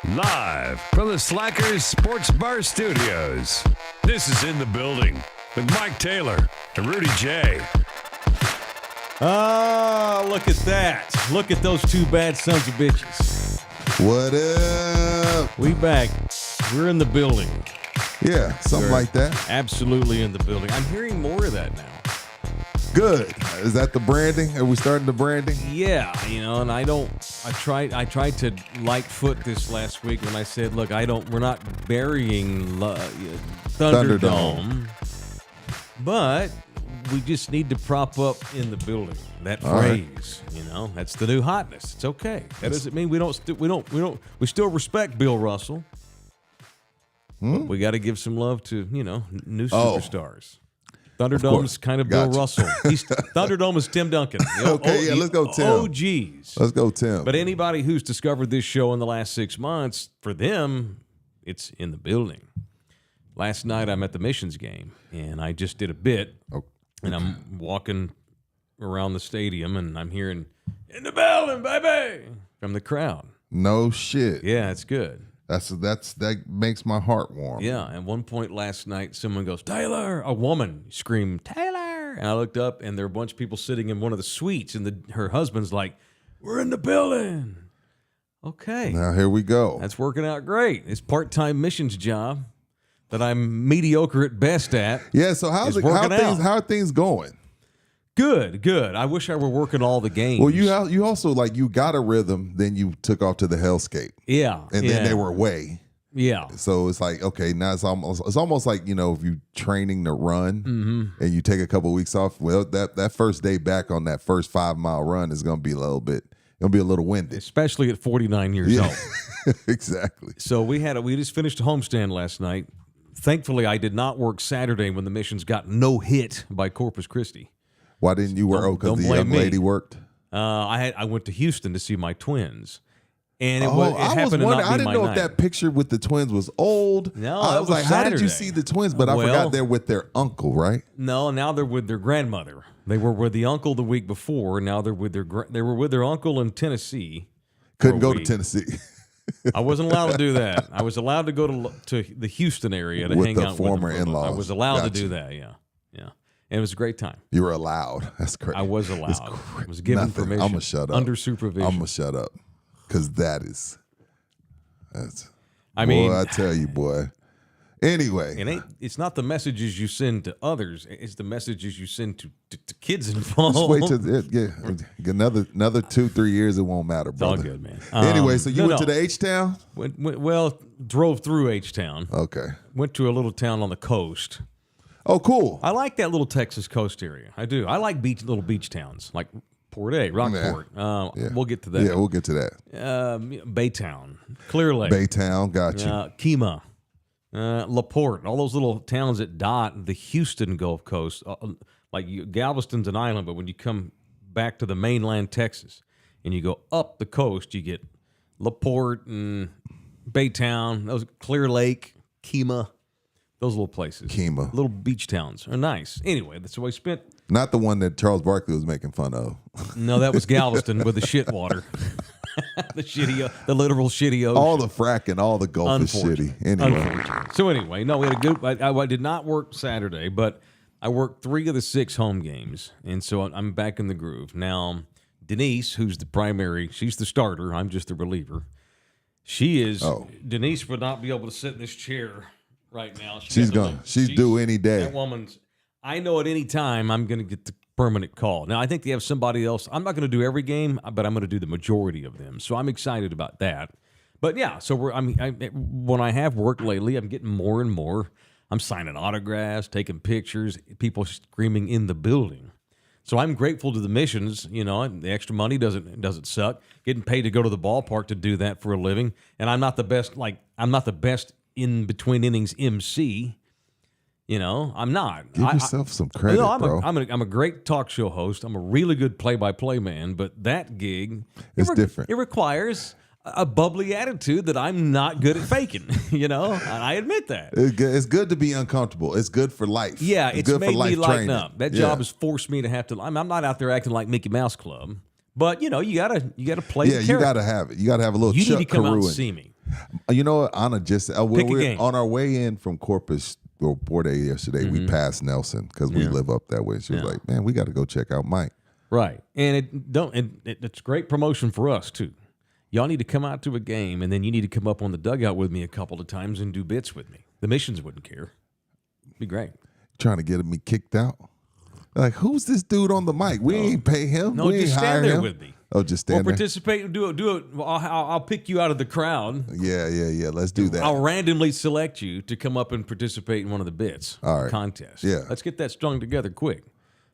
Live from the Slackers Sports Bar Studios. This is In the Building with Mike Taylor and Rudy Jay. Ah, look at that. Look at those two bad sons of bitches. What up? We back. We're in the building. Yeah, something like that. Absolutely in the building. I'm hearing more of that now. Good. Is that the branding? Are we starting the branding? Yeah, and I tried to lightfoot this last week when I said, look, we're not burying Thunderdome, but we just need to prop up in the building. That phrase, that's the new hotness. It's okay. That doesn't mean we still respect Bill Russell. But we got to give some love to, new superstars. Thunderdome's kind of Bill Russell. Thunderdome is Tim Duncan. Okay, let's go Tim. Oh, geez. Let's go Tim. But anybody who's discovered this show in the last 6 months, for them, it's in the building. Last night I'm at the Missions game, and I just did a bit, and I'm walking around the stadium, and I'm hearing, "In the building, baby," from the crowd. No shit. Yeah, it's good. That makes my heart warm. Yeah, at one point last night, someone goes, "Taylor!" A woman screamed, "Taylor!" And I looked up, and there were a bunch of people sitting in one of the suites, and her husband's like, "We're in the building." Okay. Now here we go. That's working out great. It's part-time missions job that I'm mediocre at best at. Yeah, so how are things going? Good. I wish I were working all the games. Well, you also you got a rhythm, then you took off to the hellscape. Yeah. And then they were away. Yeah. So it's like, okay, now it's almost like, if you training to run and you take a couple of weeks off, well, that first day back on that first 5-mile run is gonna be a little winded. Especially at 49 years old. Exactly. So we just finished a homestand last night. Thankfully, I did not work Saturday when the Missions got no hit by Corpus Christi. Why didn't you work? Because the young lady worked? I went to Houston to see my twins. And it happened to not be I didn't my know night. if that picture with the twins was old. No, I was like, how did you Saturday. see the twins? But I forgot they're with their uncle, right? No, now they're with their grandmother. They were with the uncle the week before. Now they were with their uncle in Tennessee. Couldn't go to Tennessee. I wasn't allowed to do that. I was allowed to go to the Houston area to hang out with former in-laws. I was allowed to do that. Yeah. And it was a great time. You were allowed. That's crazy. I was allowed. I was given permission. I'm going to shut up. Under supervision. I'm going to shut up. Because that's. I mean, I tell you, boy. Anyway. It's not the messages you send to others. It's the messages you send to kids involved. Just wait till another 2-3 years, it won't matter, brother. It's all good, man. Anyway, so you went to the H-Town? Drove through H-Town. Okay. Went to a little town on the coast. Oh, cool. I like that little Texas coast area. I do. I like little beach towns like Port A, Rockport. We'll get to that. Yeah, we'll get to that. Baytown, Clear Lake. Baytown, got you. Kemah, LaPorte, all those little towns that dot the Houston Gulf Coast. Galveston's an island, but when you come back to the mainland Texas and you go up the coast, you get LaPorte and Baytown, those Clear Lake, Kemah. Those little places. Kemah. Little beach towns are nice. Anyway, that's where I spent. Not the one that Charles Barkley was making fun of. No, that was Galveston with the shit water. The literal shitty ocean. All the fracking, all the Gulf is shitty. Anyway. So anyway, no, we had a good. I did not work Saturday, but I worked 3 of the 6 home games, and so I'm back in the groove. Now, Denise, who's the primary, she's the starter. I'm just the reliever. She is. Denise would not be able to sit in this chair right now. She's due any day. That woman's. I know at any time I'm going to get the permanent call. Now I think they have somebody else. I'm not going to do every game, but I'm going to do the majority of them. So I'm excited about that. But yeah, so when I have worked lately, I'm getting more and more. I'm signing autographs, taking pictures, people screaming in the building. So I'm grateful to the Missions. The extra money doesn't suck. Getting paid to go to the ballpark to do that for a living, and I'm not the best. I'm not the best in between innings MC. I'm not. Give yourself some credit, bro. I'm a great talk show host. I'm a really good play-by-play man, but that gig is different. It requires a bubbly attitude that I'm not good at faking. And I admit that. It's good to be uncomfortable. It's good for life. Yeah, it's good made for life me lighten training. up. That job has forced me to have to. I'm not out there acting like Mickey Mouse Club, but you gotta play. Yeah, you gotta have it. You gotta have a little. You Chuck need to come out and Carew see me. You know what, Anna, just Pick a we're game. on our way in from Corpus or Port A yesterday. We passed Nelson because we live up that way. She was like, "Man, we got to go check out Mike." Right, and it's great promotion for us too. Y'all need to come out to a game, and then you need to come up on the dugout with me a couple of times and do bits with me. The missions wouldn't care. Be great. Trying to get me kicked out. Like, who's this dude on the mic? We ain't pay him. No, we ain't just hire stand there him. with me. Oh, just Or stand there. participate and do it. Well, I'll pick you out of the crowd. Yeah. Let's do that. I'll randomly select you to come up and participate in one of the bits. All right. Contests. Yeah. Let's get that strung together quick.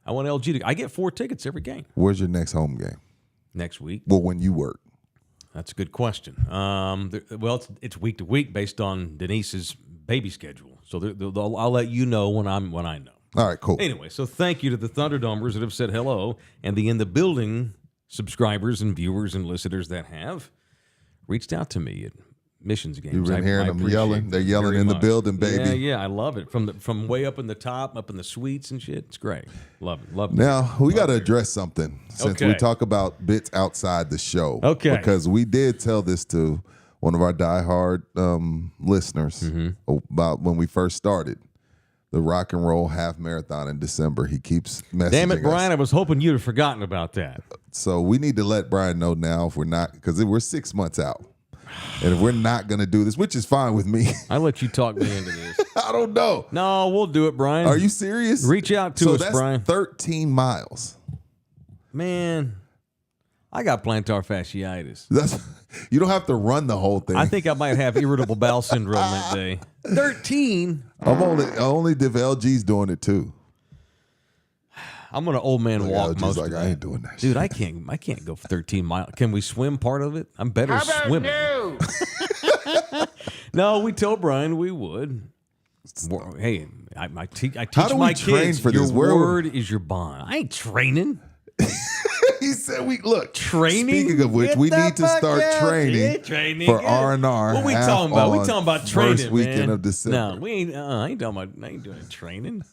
I want LG to. I get 4 tickets every game. Where's your next home game? Next week. Well, when you work. That's a good question. It's week to week based on Denise's baby schedule. So I'll let you know when I know. All right, cool. Anyway, so thank you to the Thunderdomers that have said hello, and the In the Building subscribers and viewers and listeners that have reached out to me at missions games. You've been hearing them appreciate yelling. They're yelling very in the much. building, baby. Yeah, I love it. From way up in the top, up in the suites and shit. It's great. Love it. Now, we got to address something since we Okay. talk about bits outside the show. Okay. Because we did tell this to one of our diehard listeners about when we first started the rock and roll half marathon in December. He keeps messaging Damn it, Brian! I us. was hoping you'd have forgotten about that. So we need to let Brian know now if we're not, because we're 6 months out. And if we're not going to do this, which is fine with me. I let you talk me into this. I don't know. No, we'll do it, Brian. Are you serious? Reach out to so us, that's Brian. 13 miles. Man, I got plantar fasciitis. That's you don't have to run the whole thing. I think I might have irritable bowel syndrome that day. 13. I'm only if LG's doing it too. I'm gonna old man walk LG's most like, of that. I ain't doing that. Dude, I can't go for 13 miles. Can we swim part of it? I'm better swimming. No, we told Brian we would. Hey, I teach How do we my train kids. for Your this? Where word is your bond. I ain't training. He said, "We look Training. Speaking of which, Get we the need to fuck start out. training, Yeah, training. for Yeah. R&R. What we talking about? We talking about training, first weekend man. of December. No, we ain't. I ain't talking about. I ain't doing training.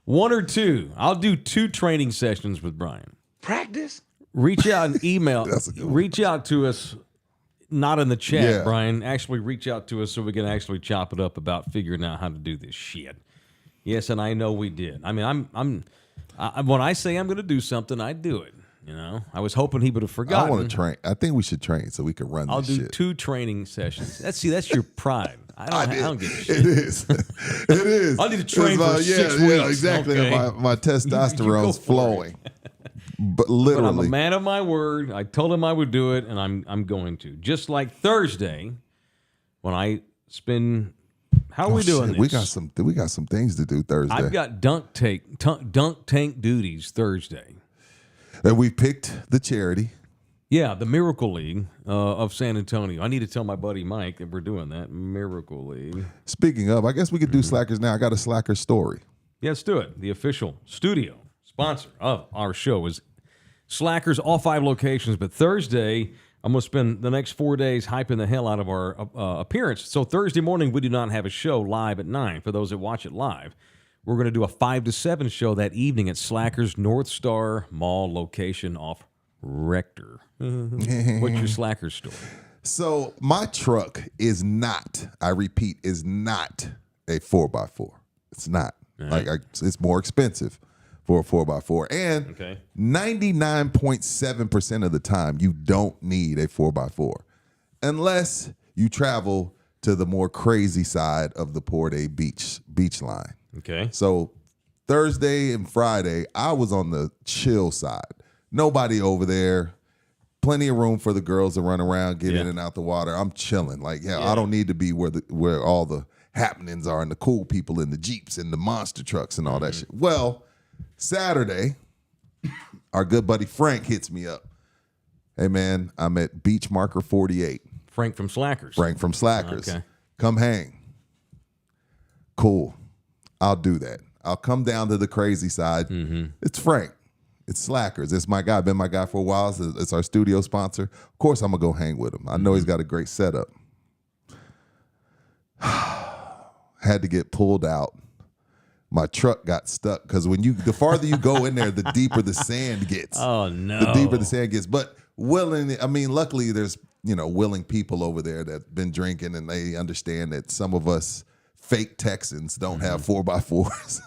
1 or 2. I'll do 2 training sessions with Brian. Practice? Reach out and email. That's a good one. Reach out to us. Not in the chat, Yeah. Brian. Actually, reach out to us so we can actually chop it up about figuring out how to do this shit. Yes, and I know we did. I mean, when I say I'm going to do something, I do it. You know, I was hoping he would have forgotten. I want to train. I think we should train so we can run I'll this do shit. 2 training sessions. That's your pride. I don't give a shit. It is. It is. I need to train It's for 6 weeks. Yeah, exactly. Okay. My testosterone's for it. flowing. But But I'm a literally. man of my word. I told him I would do it, and I'm going to. Just like Thursday, when I spend. How are we doing this? We got some things to do Thursday. I've got dunk tank duties Thursday. And we picked the charity. Yeah, the Miracle League of San Antonio. I need to tell my buddy Mike that we're doing that Miracle League. Speaking of, I guess we could do Slackers now. I got a Slacker story. Yeah, let's do it. The official studio sponsor of our show is Slackers, all 5 locations. But Thursday, I'm going to spend the next 4 days hyping the hell out of our appearance. So Thursday morning, we do not have a show live at 9 for those that watch it live. We're going to do a 5 to 7 show that evening at Slackers North Star Mall location off Rector. What's your Slackers story? So my truck is not, I repeat, is not a 4x4. It's not. It's more expensive for a 4x4. And Okay. 99.7% of the time, you don't need a 4x4 unless you travel to the more crazy side of the Port A beach line. Okay. So Thursday and Friday, I was on the chill side. Nobody over there. Plenty of room for the girls to run around, get in and out the water. I'm chilling. Like, I don't need to be where all the happenings are and the cool people in the Jeeps and the monster trucks and all that shit. Well, Saturday, our good buddy Frank hits me up. Hey, man, I'm at Beach Marker 48. Frank from Slackers. Frank from Slackers. Okay. Come hang. Cool. I'll do that. I'll come down to the crazy side. It's Frank. It's Slackers. It's my guy. Been my guy for a while. It's our studio sponsor. Of course, I'm going to go hang with him. I know he's got a great setup. Had to get pulled out. My truck got stuck because the farther you go in there, the deeper the sand gets. Oh, no. The deeper the sand gets. But luckily there's willing people over there that've been drinking, and they understand that some of us fake Texans don't have 4x4s.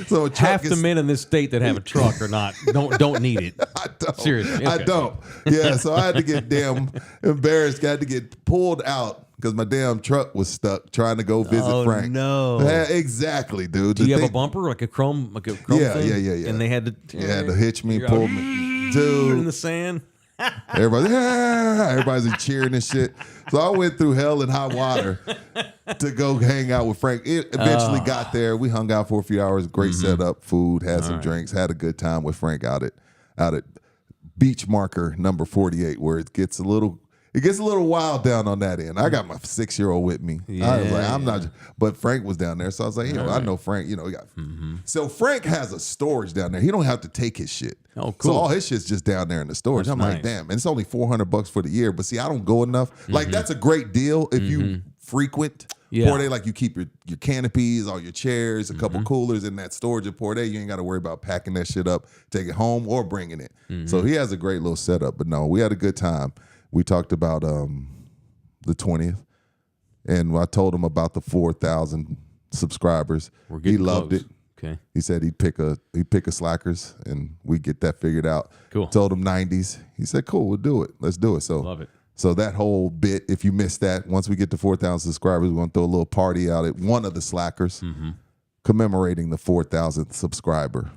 So a truck half the men in this state that have a truck are not don't need it. I don't. Seriously, I okay. don't. Yeah, so I had to get damn embarrassed. Got to get pulled out because my damn truck was stuck trying to go visit Frank. No. Yeah, exactly, dude. Do you have a bumper like a chrome thing? Yeah. And they had to to hitch me, you're pull out me, in dude. the sand. Everybody's cheering and shit. So I went through hell and high water to go hang out with Frank. It eventually got there. We hung out for a few hours. Great setup, food, had some drinks, had a good time with Frank out at beach marker number 48, where it gets a little wild down on that end. I got my 6-year-old with me. I was like, I'm not, but Frank was down there, so I was like, I know Frank. He got. So Frank has a storage down there. He don't have to take his shit. Oh, cool. So all his shit's just down there in the storage. That's I'm nice. like, damn, and it's only $400 for the year. But see, I don't go enough. Like that's a great deal if you frequent Port A. Like you keep your canopies, all your chairs, a couple coolers in that storage at Port A. You ain't got to worry about packing that shit up, take it home, or bringing it. So he has a great little setup. But no, we had a good time. We talked about the 20th, and I told him about the 4,000 subscribers. We're He getting loved close. it. Okay. He said he'd pick a Slackers, and we get that figured out. Cool. Told him 90s. He said, "Cool, we'll do it. Let's do it." So Love it. So that whole bit, if you missed that, once we get to 4,000 subscribers, we're gonna throw a little party out at one of the Slackers, commemorating the 4,000th subscriber.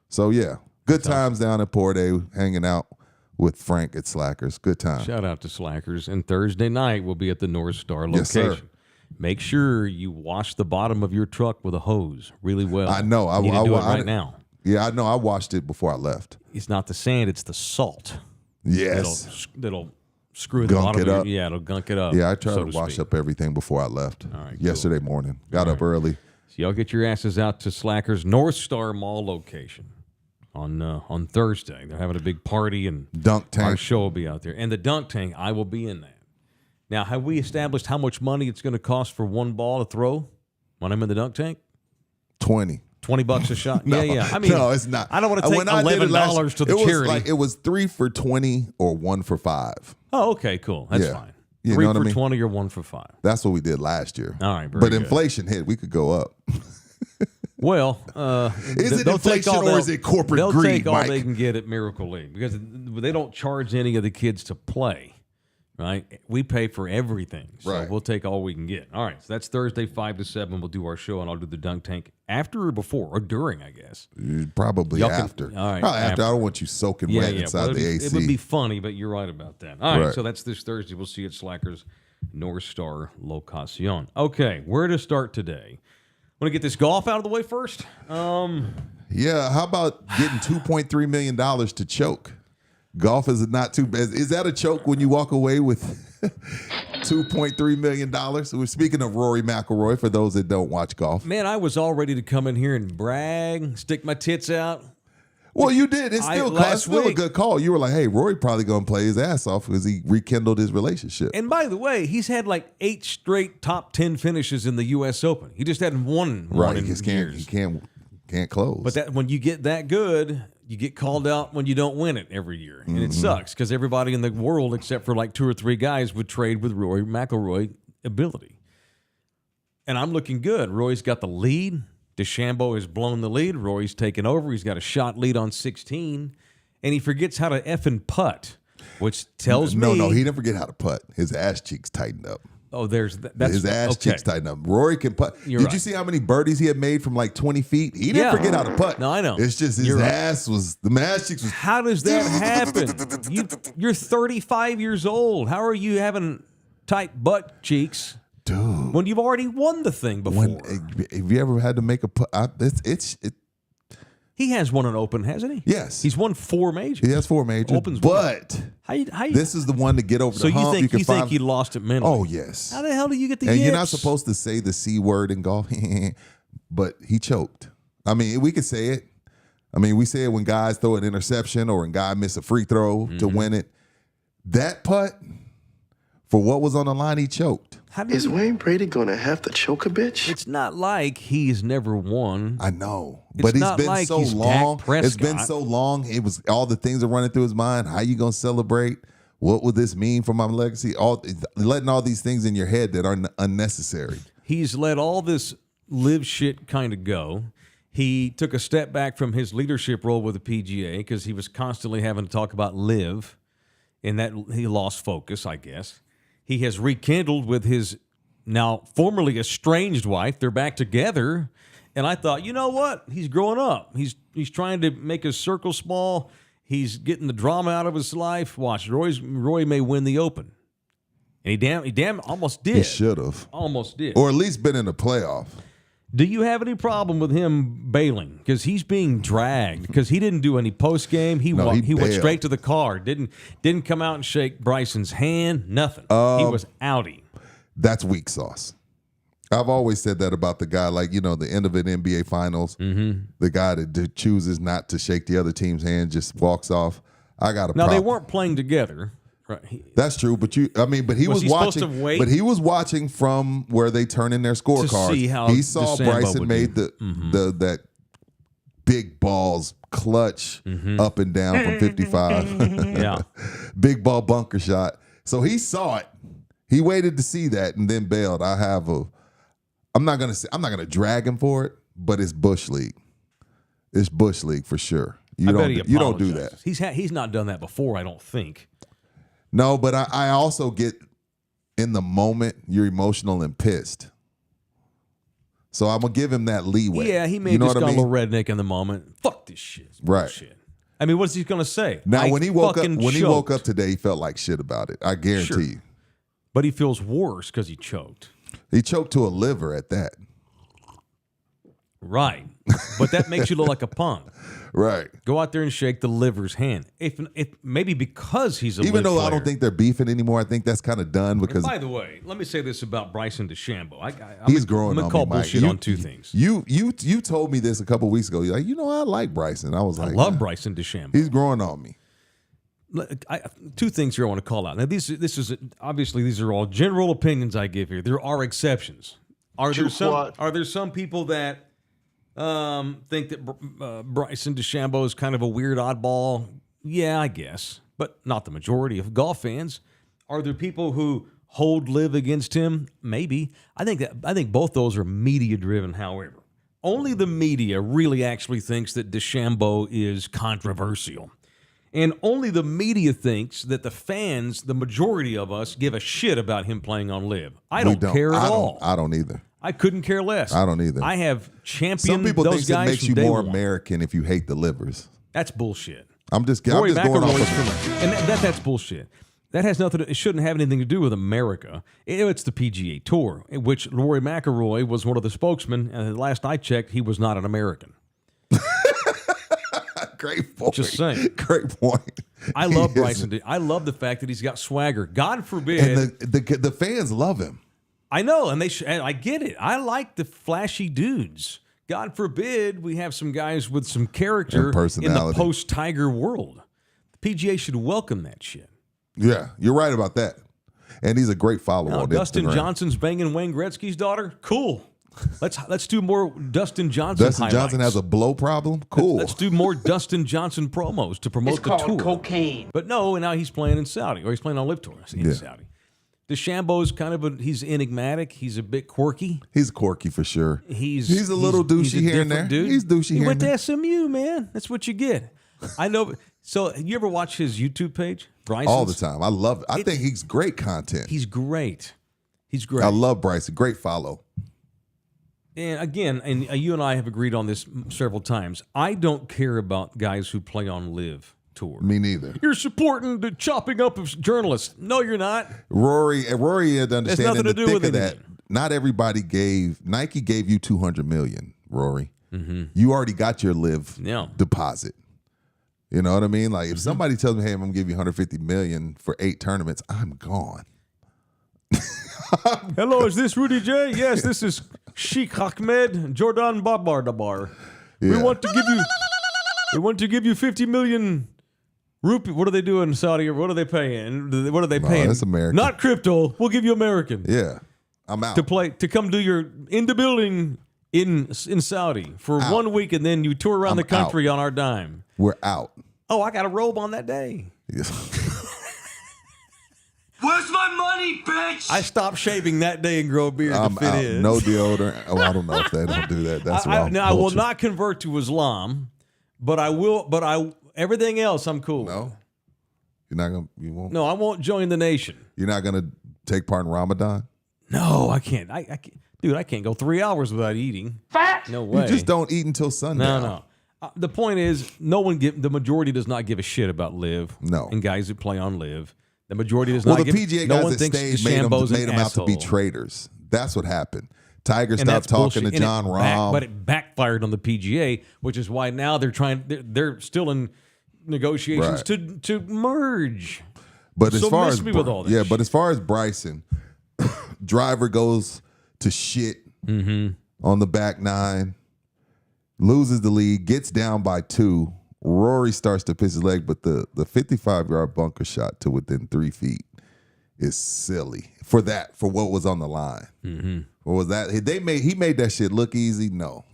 So yeah, good times down at Port A, hanging out with Frank at Slackers. Good time. Shout out to Slackers. And Thursday night we'll be at the North Star Yes, location. sir. Make sure you wash the bottom of your truck with a hose really well. I know. You need to do it right now. Yeah, I know. I washed it before I left. It's not the sand; it's the salt. Yes. That'll screw the Gunk bottom it of up. Yeah, it'll gunk it up. Yeah, I tried so to wash speak. up everything before I left. All right, yesterday morning. Got up early. So y'all get your asses out to Slackers North Star Mall location on Thursday. They're having a big party, and Dunk our tank. show will be out there. And the dunk tank, I will be in that. Now, have we established how much money it's going to cost for one ball to throw when I'm in the dunk tank? 20. $20 a shot? No, yeah. I mean, no, it's not. I don't want to take When I did it $11 to the it charity. Was it was 3 for $20 or 1 for $5. Oh, okay, cool. That's Yeah. fine. You 3 know what for I mean? 20 or 1 for 5. That's what we did last year. All right, very but good. inflation hit. We could go up. Well, Is it inflation or is it corporate they'll greed, take all Mike? they can get at Miracle League because they don't charge any of the kids to play, right? We pay for everything, so Right. we'll take all we can get. All right, so that's Thursday 5 to 7. We'll do our show, and I'll do the dunk tank after or before or during, I guess. Probably Y'all can- after. all right, Probably after. after. I don't want you soaking wet inside well, the AC. It would be funny, but you're right about that. All right, Right. so that's this Thursday. We'll see you at Slackers North Star Locacion. Okay, where to start today? Want to get this golf out of the way first? Yeah, how about getting $2.3 million to choke? Golf is not too bad. Is that a choke when you walk away with $2.3 million? So we're speaking of Rory McIlroy, for those that don't watch golf. Man, I was all ready to come in here and brag, stick my tits out. Well, you did. It's Last still a week- good call. You were like, hey, Rory probably going to play his ass off because he rekindled his relationship. And by the way, he's had like 8 straight top 10 finishes in the U.S. Open. He just hadn't won one Right. in He years. can't close. But that when you get that good, you get called out when you don't win it every year. And it sucks because everybody in the world, except for like 2 or 3 guys, would trade with Rory McIlroy ability. And I'm looking good. Roy's got the lead. DeChambeau has blown the lead. Rory's taken over. He's got a shot lead on 16. And he forgets how to effing putt, which tells me... No, he didn't forget how to putt. His ass cheeks tightened up. Oh, there's... That's, His ass okay. cheeks tightened up. Rory can putt. You're Did right. you see how many birdies he had made from like 20 feet? He didn't Yeah. forget how to putt. No, I know. It's just his You're right. ass was... The ass cheeks was... How does that happen? You're 35 years old. How are you having tight butt cheeks Dude. when you've already won the thing before? Have you ever had to make a putt? He has won an Open, hasn't he? Yes. He's won 4 majors. He has 4 majors. Opens but How you, this is the one to get over so the hump. you think can he lost it mentally? Oh, yes. How the hell do you get the And yips? you're not supposed to say the C word in golf, but he choked. I mean, we could say it. I mean, we say it when guys throw an interception or when guy miss a free throw to win it. That putt, for what was on the line, he choked. How do Is you- Wayne Brady gonna have to choke a bitch? It's not like he's never won. I know, It's but it's not been like so he's Dak long. It's been Prescott. so long. It was all the things are running through his mind. How you gonna celebrate what would this mean for my legacy? Letting all these things in your head that are unnecessary. He's let all this live shit kind of go. He took a step back from his leadership role with the PGA because he was constantly having to talk about live, and that he lost focus, I guess. He has rekindled with his now formerly estranged wife. They're back together, and I thought, you know what? He's growing up. He's trying to make his circle small. He's getting the drama out of his life. Watch, Roy may win the Open. And he damn almost did. He should have. Almost did. Or at least been in the playoff. Do you have any problem with him bailing? Because he's being dragged. Because he didn't do any post game. He went straight to the car. Didn't come out and shake Bryson's hand. Nothing. He was outie. That's weak sauce. I've always said that about the guy, like, the end of an NBA Finals, the guy that chooses not to shake the other team's hand, just walks off. I got a problem. Now, they weren't playing together. Right. That's true, but he was watching. But he was watching from where they turn in their scorecards. He saw Bryson made that big balls clutch up and down from 55. Yeah, big ball bunker shot. So he saw it. He waited to see that and then bailed. I'm not gonna drag him for it, but it's Bush League. It's Bush League for sure. You don't do that. He's not done that before, I don't think. No, but I also get in the moment you're emotional and pissed. So I'm gonna give him that leeway. Yeah, he may just got a little redneck in the moment. Fuck this shit. Right. Bullshit. I mean, what's he gonna say? Now when he woke up today, he felt like shit about it. I guarantee you. But he feels worse because he choked. He choked to a liver at that. Right. But that makes you look like a punk. Right. Go out there and shake the liver's hand. If maybe because he's a even though player. I don't think they're beefing anymore, I think that's kind of done because. By the way, let me say this about Bryson DeChambeau. He's growing on me, call Mike. bullshit on two things. You told me this a couple weeks ago. You're like, I like Bryson. I was like, I love Bryson DeChambeau. He's growing on me. Two things here I want to call out. Now, this is obviously these are all general opinions I give here. There are exceptions. Are there some people that think that Bryson DeChambeau is kind of a weird oddball? Yeah, I guess, but not the majority of golf fans. Are there people who hold live against him? Maybe. I think both those are media driven. However, only the media really actually thinks that DeChambeau is controversial. And only the media thinks that the fans, the majority of us, give a shit about him playing on live. I don't care at all. I don't either. I couldn't care less. I don't either. I have championed Some people those think guys it makes you from day more one. American if you hate the livers. That's bullshit. I'm just going off and that's bullshit. That has nothing. It shouldn't have anything to do with America. It's the PGA Tour, in which Rory McIlroy was one of the spokesmen. And last I checked, he was not an American. Great point. Just saying. Great point. I love Bryson. I love the fact that he's got swagger. God forbid. And the fans love him. I know, and I get it. I like the flashy dudes. God forbid we have some guys with some character and personality in the post-Tiger world. The PGA should welcome that shit. Yeah, you're right about that. And he's a great follower on Dustin Instagram. Johnson's banging Wayne Gretzky's daughter? Cool. Let's do more Dustin Johnson Dustin highlights. Johnson has a blow problem? Cool. Let's do more Dustin Johnson promos to promote the tour. It's called cocaine. But no, and now he's playing in Saudi, or he's playing on Live Tour in Saudi. DeChambeau's kind of he's enigmatic. He's a bit quirky. He's quirky for sure. He's a little douchey here and there. Dude. He's douchey here and there. He went to SMU, man. That's what you get. I know. So you ever watch his YouTube page? Bryson's? All the time. I love it. I think he's great content. He's great. He's great. I love Bryson. Great follow. And again, and you and I have agreed on this several times. I don't care about guys who play on Live Tour. Me neither. You're supporting the chopping up of journalists. No, you're not. Rory had to understand in the thick of that. anything. Not everybody Nike gave you $200 million, Rory. Mm-hmm. You already got your Live deposit. You know what I mean? Like if somebody tells me, "Hey, I'm gonna give you $150 million for 8 tournaments," I'm gone. Hello, is this Rudy J? Yes, this is Sheikh Ahmed Jordan Babardabar. Yeah. We want to give you 50 million rupee. What do they do in Saudi? What are they paying? What are they paying? That's American. Not crypto. We'll give you American. Yeah, I'm out. To come do your in the building in Saudi for 1 week, and then you tour around the country on our dime. We're out. Oh, I got a robe on that day. Yes. Where's my money, bitch? I stopped shaving that day and grow a beard I'm to fit out. in. No deodorant. Oh, I don't know if they don't do that. That's wrong. I will culture. not convert to Islam, but I will. But everything else, I'm cool. No, you're not gonna. You won't. No, I won't join the nation. You're not gonna take part in Ramadan. No, I can't. I can't. Dude, I can't go 3 hours without eating. Fat. No way. You just don't eat until sundown. No. The point is, the majority does not give a shit about Live. No. And guys who play on Live. The majority does Well, not the give. PGA no guys one that thinks stayed made DeChambeau's them an out to be asshole. traitors. That's what happened. Tiger And stopped that's talking bullshit. to John And Rahm. but it backfired on the PGA, which is why now they're still in negotiations to merge. But as So far miss as me with all that but as far as Bryson, driver goes to shit on the back nine, loses the lead, gets down by 2. Rory starts to piss his leg, but the 55-yard bunker shot to within 3 feet is silly for what was on the line. What was that? He made that shit look easy. No,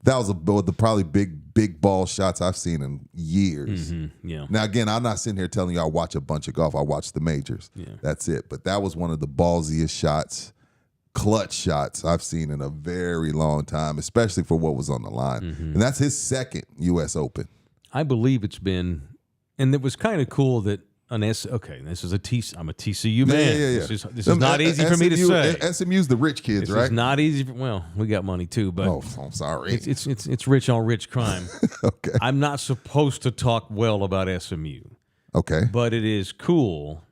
that was the probably big ball shots I've seen in years. Yeah. Now again, I'm not sitting here telling you I watch a bunch of golf. I watch the majors. Yeah. That's it. But that was one of the ballsiest shots, clutch shots I've seen in a very long time, especially for what was on the line. And that's his second U.S. Open. I believe it's been, and it was kind of cool that this is I'm a TCU man. Yeah. This is not easy for me to say. SMU's the rich kids, This right? is not easy. Well, we got money too, but Oh, I'm sorry. it's rich on rich crime. Okay. I'm not supposed to talk well about SMU, Okay. but it is cool.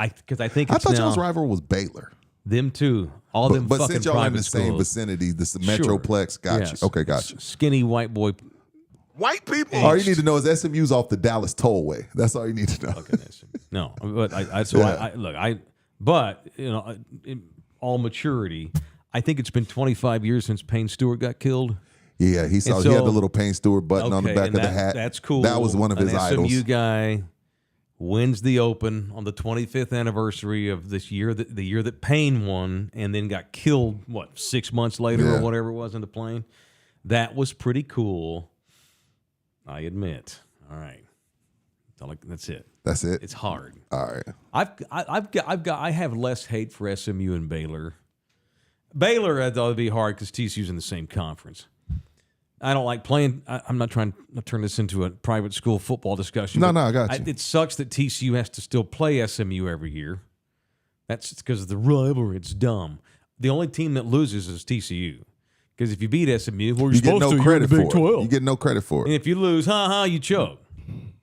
Because I think I it's thought now y'all's rival was Baylor. them too. All them But fucking since y'all are in private the same schools. vicinity, the Sure. Metroplex, got Yes. you. Okay, got you. Skinny white boy. White people. All you need to know is SMU's off the Dallas Tollway. That's all you need to know. No, but but you know, in all maturity, I think it's been 25 years since Payne Stewart got killed. Yeah, he had the little Payne Stewart button on the back of the hat. That's cool. That was one of his An idols. SMU guy wins the Open on the 25th anniversary of this year, the year that Payne won, and then got killed, 6 months later Yeah. or whatever it was in the plane. That was pretty cool, I admit. All right. That's it. That's it. It's hard. All right. I have less hate for SMU and Baylor. Baylor, I thought it'd be hard because TCU's in the same conference. I don't like playing. I'm not trying to turn this into a private school football discussion. No, but I got you. It sucks that TCU has to still play SMU every year. That's because of the rivalry. It's dumb. The only team that loses is TCU. Because if you beat SMU, well, you're You get supposed no to. You're in credit the Big for 12. it. You get no credit for And it. if you lose, you choke.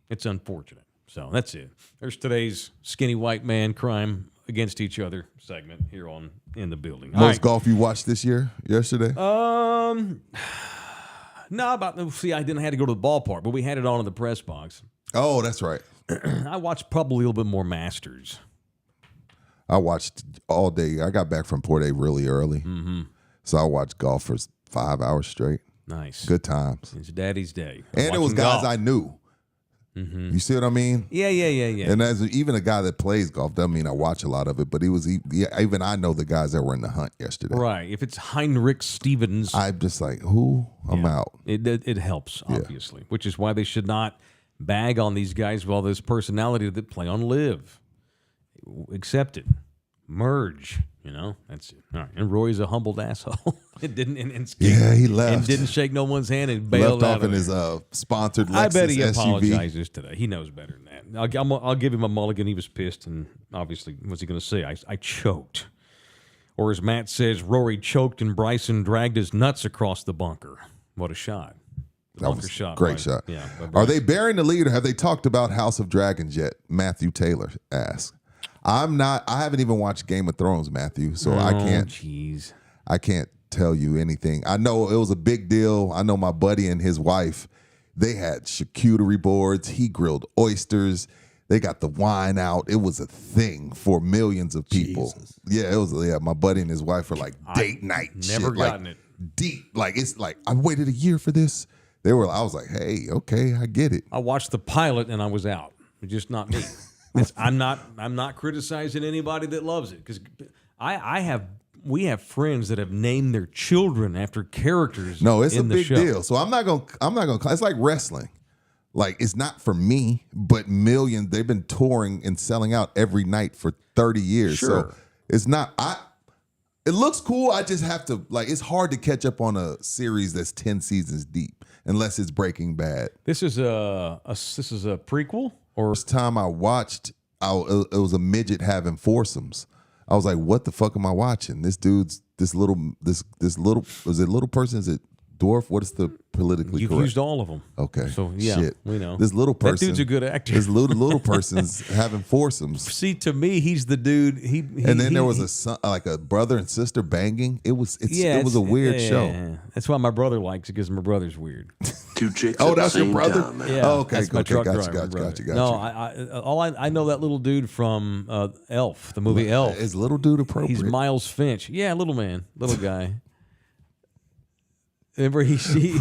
It's unfortunate. So that's it. There's today's skinny white man crime against each other segment here on In the Building. All Most right. golf you watched yesterday? No, I didn't have to go to the ballpark, but we had it on in the press box. Oh, that's right. I watched probably a little bit more Masters. I watched all day. I got back from Port A really early. So I watched golf for 5 hours straight. Nice. Good times. It's Daddy's Day. And it was Watching guys golf. I knew. You see what I mean? Yeah. And as even a guy that plays golf doesn't mean I watch a lot of it, but even I know the guys that were in the hunt yesterday. Right. If it's Heinrich Stevens, I'm just like, who? I'm out. it helps, obviously, which is why they should not bag on these guys with all this personality that play on Live. Accept it. Merge. That's it. All right. And Roy's a humbled asshole. It didn't. He left. And didn't shake no one's hand and bailed Left out off in of his there. sponsored Lexus I bet he SUV. apologizes today. He knows better than that. I'll give him a mulligan. He was pissed, and obviously, what's he going to say? I choked. Or as Matt says, Rory choked and Bryson dragged his nuts across the bunker. What a shot. That was Bunker shot. great by- shot. Yeah. by Are Bryson. they bearing the lead, or have they talked about House of Dragons yet? Matthew Taylor asked. I haven't even watched Game of Thrones, Matthew, so I can't tell you anything. I know it was a big deal. I know my buddy and his wife, they had charcuterie boards. He grilled oysters. They got the wine out. It was a thing for millions of people. Jesus. Yeah, it was. Yeah, my buddy and his wife were like date night. never shit, gotten like, it. Deep. Like it's like I waited a year for this. I was like, hey, okay, I get it. I watched the pilot and I was out. It's just not me. I'm not criticizing anybody that loves it because we have friends that have named their children after characters. No, it's a in the big show. deal. So I'm not gonna. It's like wrestling. Like, it's not for me, but millions, they've been touring and selling out every night for 30 years. Sure. So it's not, it looks cool. I just have to, like, it's hard to catch up on a series that's 10 seasons deep unless it's Breaking Bad. This is a prequel? Or First time I watched, it was a midget having foursomes. I was like, what the fuck am I watching? This dude's, this little, was it little person? Is it dwarf? What is the politically You've correct? used all of them. Okay. So, yeah, Shit. we know. This little person. That dude's a good actor. This little person's having foursomes. See, to me, he's the dude. And then there was a son, like a brother and sister banging. It was a weird show. Yeah. That's why my brother likes it, because my brother's weird. Two chicks Oh, at the that's your same brother? time, man. Yeah, Oh, okay, that's my okay, truck gotcha, driver, gotcha, brother. No, I know that little dude from Elf, the movie Elf. Is little dude appropriate? He's Miles Finch. Yeah, little man, little guy. Remember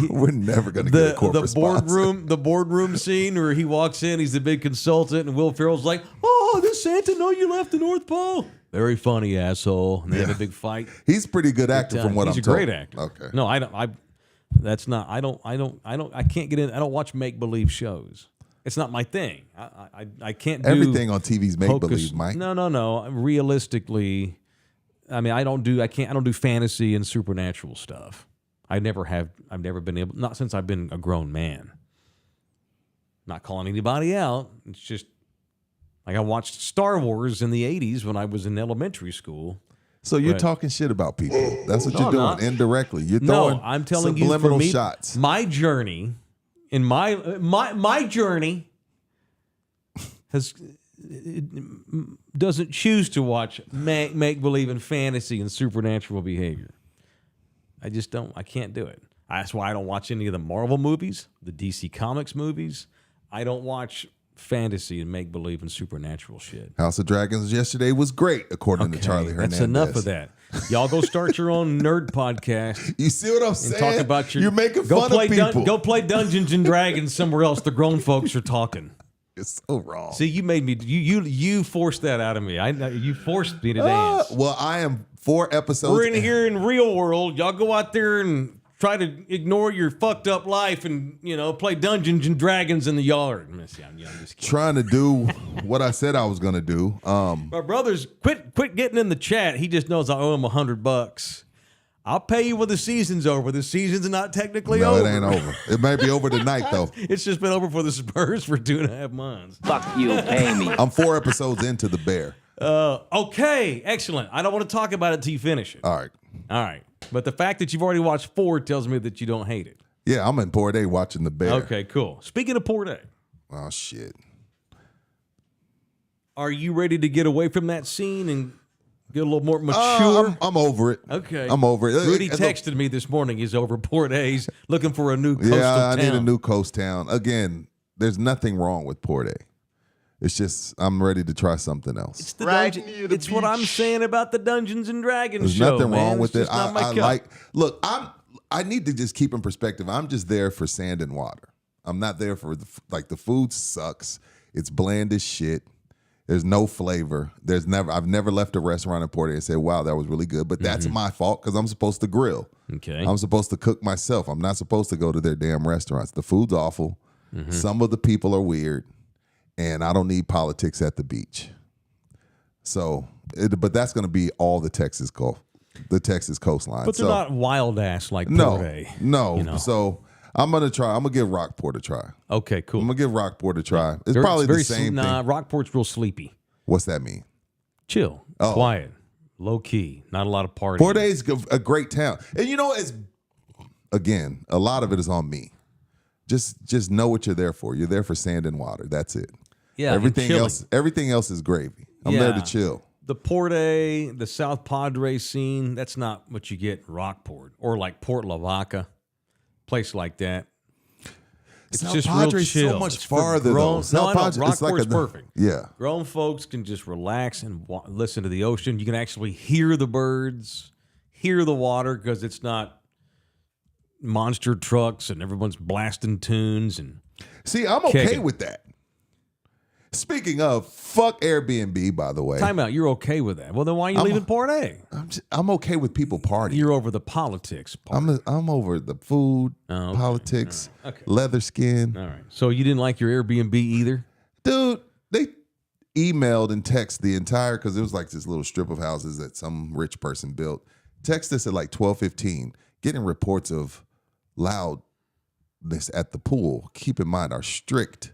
We're never gonna get a corporate sponsor. the boardroom scene where he walks in, he's the big consultant, and Will Ferrell's like, "Oh, does Santa know you left the North Pole?" Very funny, asshole. And they have a big fight. He's a pretty good actor from what I'm told. He's a great actor. Okay. No, I don't. I can't get in. I don't watch make believe shows. It's not my thing. I can't do Everything on TV's make hocus- believe, Mike. No. Realistically, I mean, I don't do fantasy and supernatural stuff. I've never been able, not since I've been a grown man. Not calling anybody out. It's just like I watched Star Wars in the 80s when I was in elementary school. So you're But- talking shit about people. That's what No, you're I'm doing not. indirectly. You're throwing I'm telling you, for subliminal me, shots. my journey, in my journey, doesn't choose to watch make believe and fantasy and supernatural behavior. I just don't. I can't do it. That's why I don't watch any of the Marvel movies, the DC Comics movies. I don't watch fantasy and make believe and supernatural shit. House of Dragons yesterday was great, according to Charlie Hernandez. That's enough of that. Y'all go start your own nerd podcast. You see what I'm And saying? talk about your. You're making fun of people. Go play Dungeons and Dragons somewhere else. The grown folks are talking. It's so wrong. See, you made me. You forced that out of me. I know you forced me to dance. Well, I am 4 episodes. We're in here in real world. Y'all go out there and try to ignore your fucked up life and play Dungeons and Dragons in the yard. I'm just kidding. Trying to do what I said I was going to do. My brother's quit getting in the chat. He just knows I owe him $100. I'll pay you when the season's over. The season's not technically No, over. it ain't over. It may be over tonight, though. It's just been over for the Spurs for 2.5 months. Fuck you, pay me. I'm 4 episodes into The Bear. Okay, excellent. I don't want to talk about it till you finish it. All right. But the fact that you've already watched 4 tells me that you don't hate it. Yeah, I'm in Port A watching The Bear. Okay, cool. Speaking of Port A, Oh, shit. are you ready to get away from that scene and get a little more mature? I'm over it. Okay. I'm over it. Rudy Look, texted me this morning. He's over Port A. He's looking for a new coastal Yeah, I town. need a new coast town. Again, there's nothing wrong with Port A. It's just I'm ready to try something else. It's the it's what I'm saying about the Dungeons and Dragons There's show. nothing man. wrong with It's it. just not my I cup. like. Look, I need to just keep in perspective. I'm just there for sand and water. I'm not there for the food sucks. It's bland as shit. There's no flavor. I've never left a restaurant in Port A and said, "Wow, that was really good." But that's my fault because I'm supposed to grill. Okay. I'm supposed to cook myself. I'm not supposed to go to their damn restaurants. The food's awful. Some of the people are weird, and I don't need politics at the beach. So, but that's going to be all the Texas coastline. But they're not wild ass like Port No, A. no. you know. So I'm gonna try. I'm gonna give Rockport a try. Okay, cool. I'm gonna give Rockport a try. It's probably the same thing. Rockport's real sleepy. What's that mean? Chill, Oh. quiet, low key, not a lot of partying. Port A is a great town, and a lot of it is on me. Just know what you're there for. You're there for sand and water. That's it. Yeah, and Everything chilling. else is gravy. I'm there to chill. The Port A, the South Padre scene, that's not what you get in Rockport or like Port Lavaca, place like that. It's South just Padre's real so chill. much It's for farther, grown, though. South No, I know. Padre- it's like Rockport's a- perfect. Yeah. Grown folks can just relax and listen to the ocean. You can actually hear the birds, hear the water because it's not monster trucks and everyone's blasting tunes and See, I'm okay Kicking. with that. Speaking of, fuck Airbnb, by the way. Time out. You're okay with that? Well, then why are you leaving Part A? I'm okay with people partying. You're over the politics part. I'm over the food, politics, Okay. leather skin. All right. So you didn't like your Airbnb either? Dude, they emailed and texted the entire, because it was like this little strip of houses that some rich person built. Text us at like 12:15, getting reports of loudness at the pool. Keep in mind our strict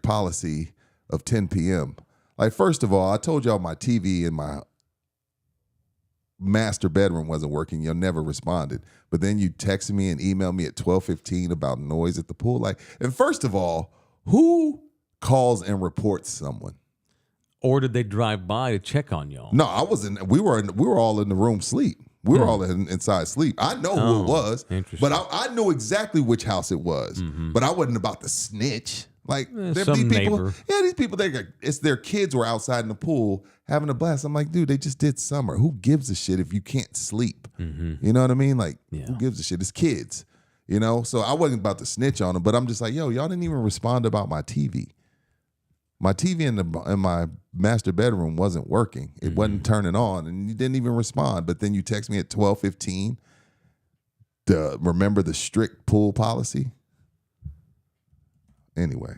policy of 10 p.m. Like, first of all, I told y'all my TV in my master bedroom wasn't working. Y'all never responded. But then you texted me and emailed me at 12:15 about noise at the pool. Like, and first of all, who calls and reports someone? Or did they drive by to check on y'all? No, I wasn't. We were all in the room sleep. We were all inside sleep. I know who it was, but I knew exactly which house it was. But I wasn't about to snitch. Like, some these people, neighbor. these people, it's their kids were outside in the pool having a blast. I'm like, dude, they just did summer. Who gives a shit if you can't sleep? You know what I mean? Like, who gives a shit? It's kids, you know? So I wasn't about to snitch on them, but I'm just like, yo, y'all didn't even respond about my TV. My TV in my master bedroom wasn't working. It wasn't turning on, and you didn't even respond. But then you text me at 12:15 to remember the strict pool policy. Anyway,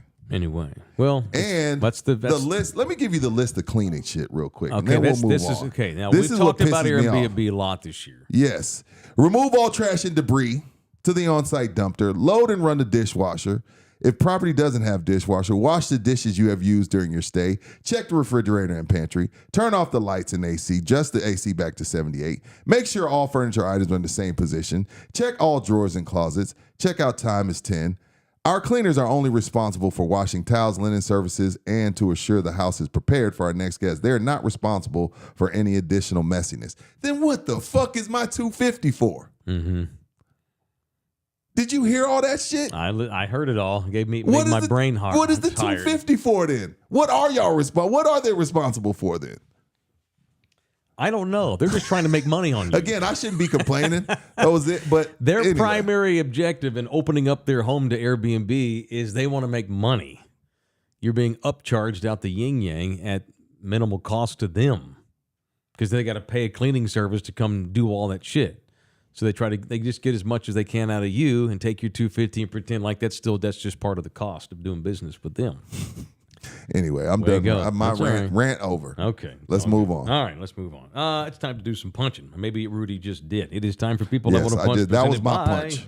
well, and that's the list. Let me give you the list of cleaning shit real quick. Okay, and then we'll move on. okay. Now this we've is what talked about pisses me off. Airbnb a lot this year. Yes, remove all trash and debris to the on-site dumpster. Load and run the dishwasher. If property doesn't have dishwasher, wash the dishes you have used during your stay. Check the refrigerator and pantry. Turn off the lights and AC. Just the AC back to 78. Make sure all furniture items are in the same position. Check all drawers and closets. Checkout time is 10. Our cleaners are only responsible for washing towels, linen services, and to assure the house is prepared for our next guest. They're not responsible for any additional messiness. Then what the fuck is my $250 for? Did you hear all that shit? I heard it all. It made my brain hard. What is the $250 for then? What are y'all What are they responsible for then? I don't know. They're just trying to make money on you. Again, I shouldn't be complaining. That was it. But their anyway. primary objective in opening up their home to Airbnb is they want to make money. You're being upcharged out the yin yang at minimal cost to them because they got to pay a cleaning service to come do all that shit. So they just get as much as they can out of you and take your $250 and pretend like that's just part of the cost of doing business with them. Anyway, I'm done. My rant over. Okay. Let's move on. All right, let's move on. It's time to do some punching. Maybe Rudy just did. It is time for people that want to punch. I did. That was my punch.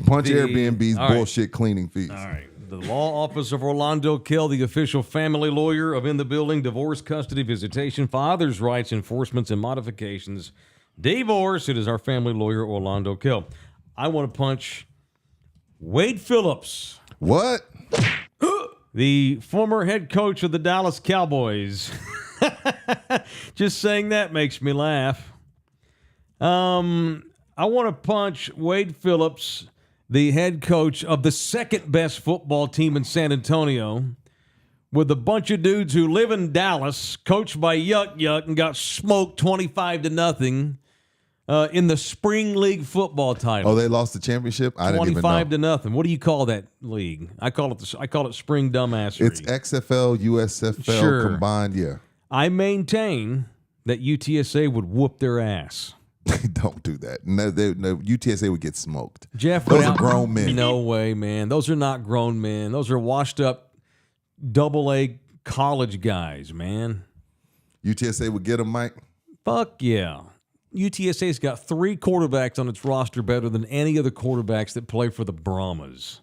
Punch Airbnb's bullshit cleaning fees. All right. The law office of Orlando Kell, the official family lawyer of In the Building, divorce, custody, visitation, father's rights, enforcements, and modifications. Divorce. It is our family lawyer, Orlando Kell. I want to punch Wade Phillips. What? The former head coach of the Dallas Cowboys. Just saying that makes me laugh. I want to punch Wade Phillips, the head coach of the second best football team in San Antonio, with a bunch of dudes who live in Dallas, coached by Yuck, and got smoked 25-0 in the Spring League football title. Oh, they lost the championship? I didn't even know. 25-0. What do you call that league? I call it Spring Dumbassery. It's XFL, USFL combined, yeah. I maintain that UTSA would whoop their ass. Don't do that. No, UTSA would get smoked. Jeff, those are grown men. No way, man. Those are not grown men. Those are washed up AA college guys, man. UTSA would get them, Mike? Fuck yeah. UTSA's got 3 quarterbacks on its roster better than any other quarterbacks that play for the Brahmas.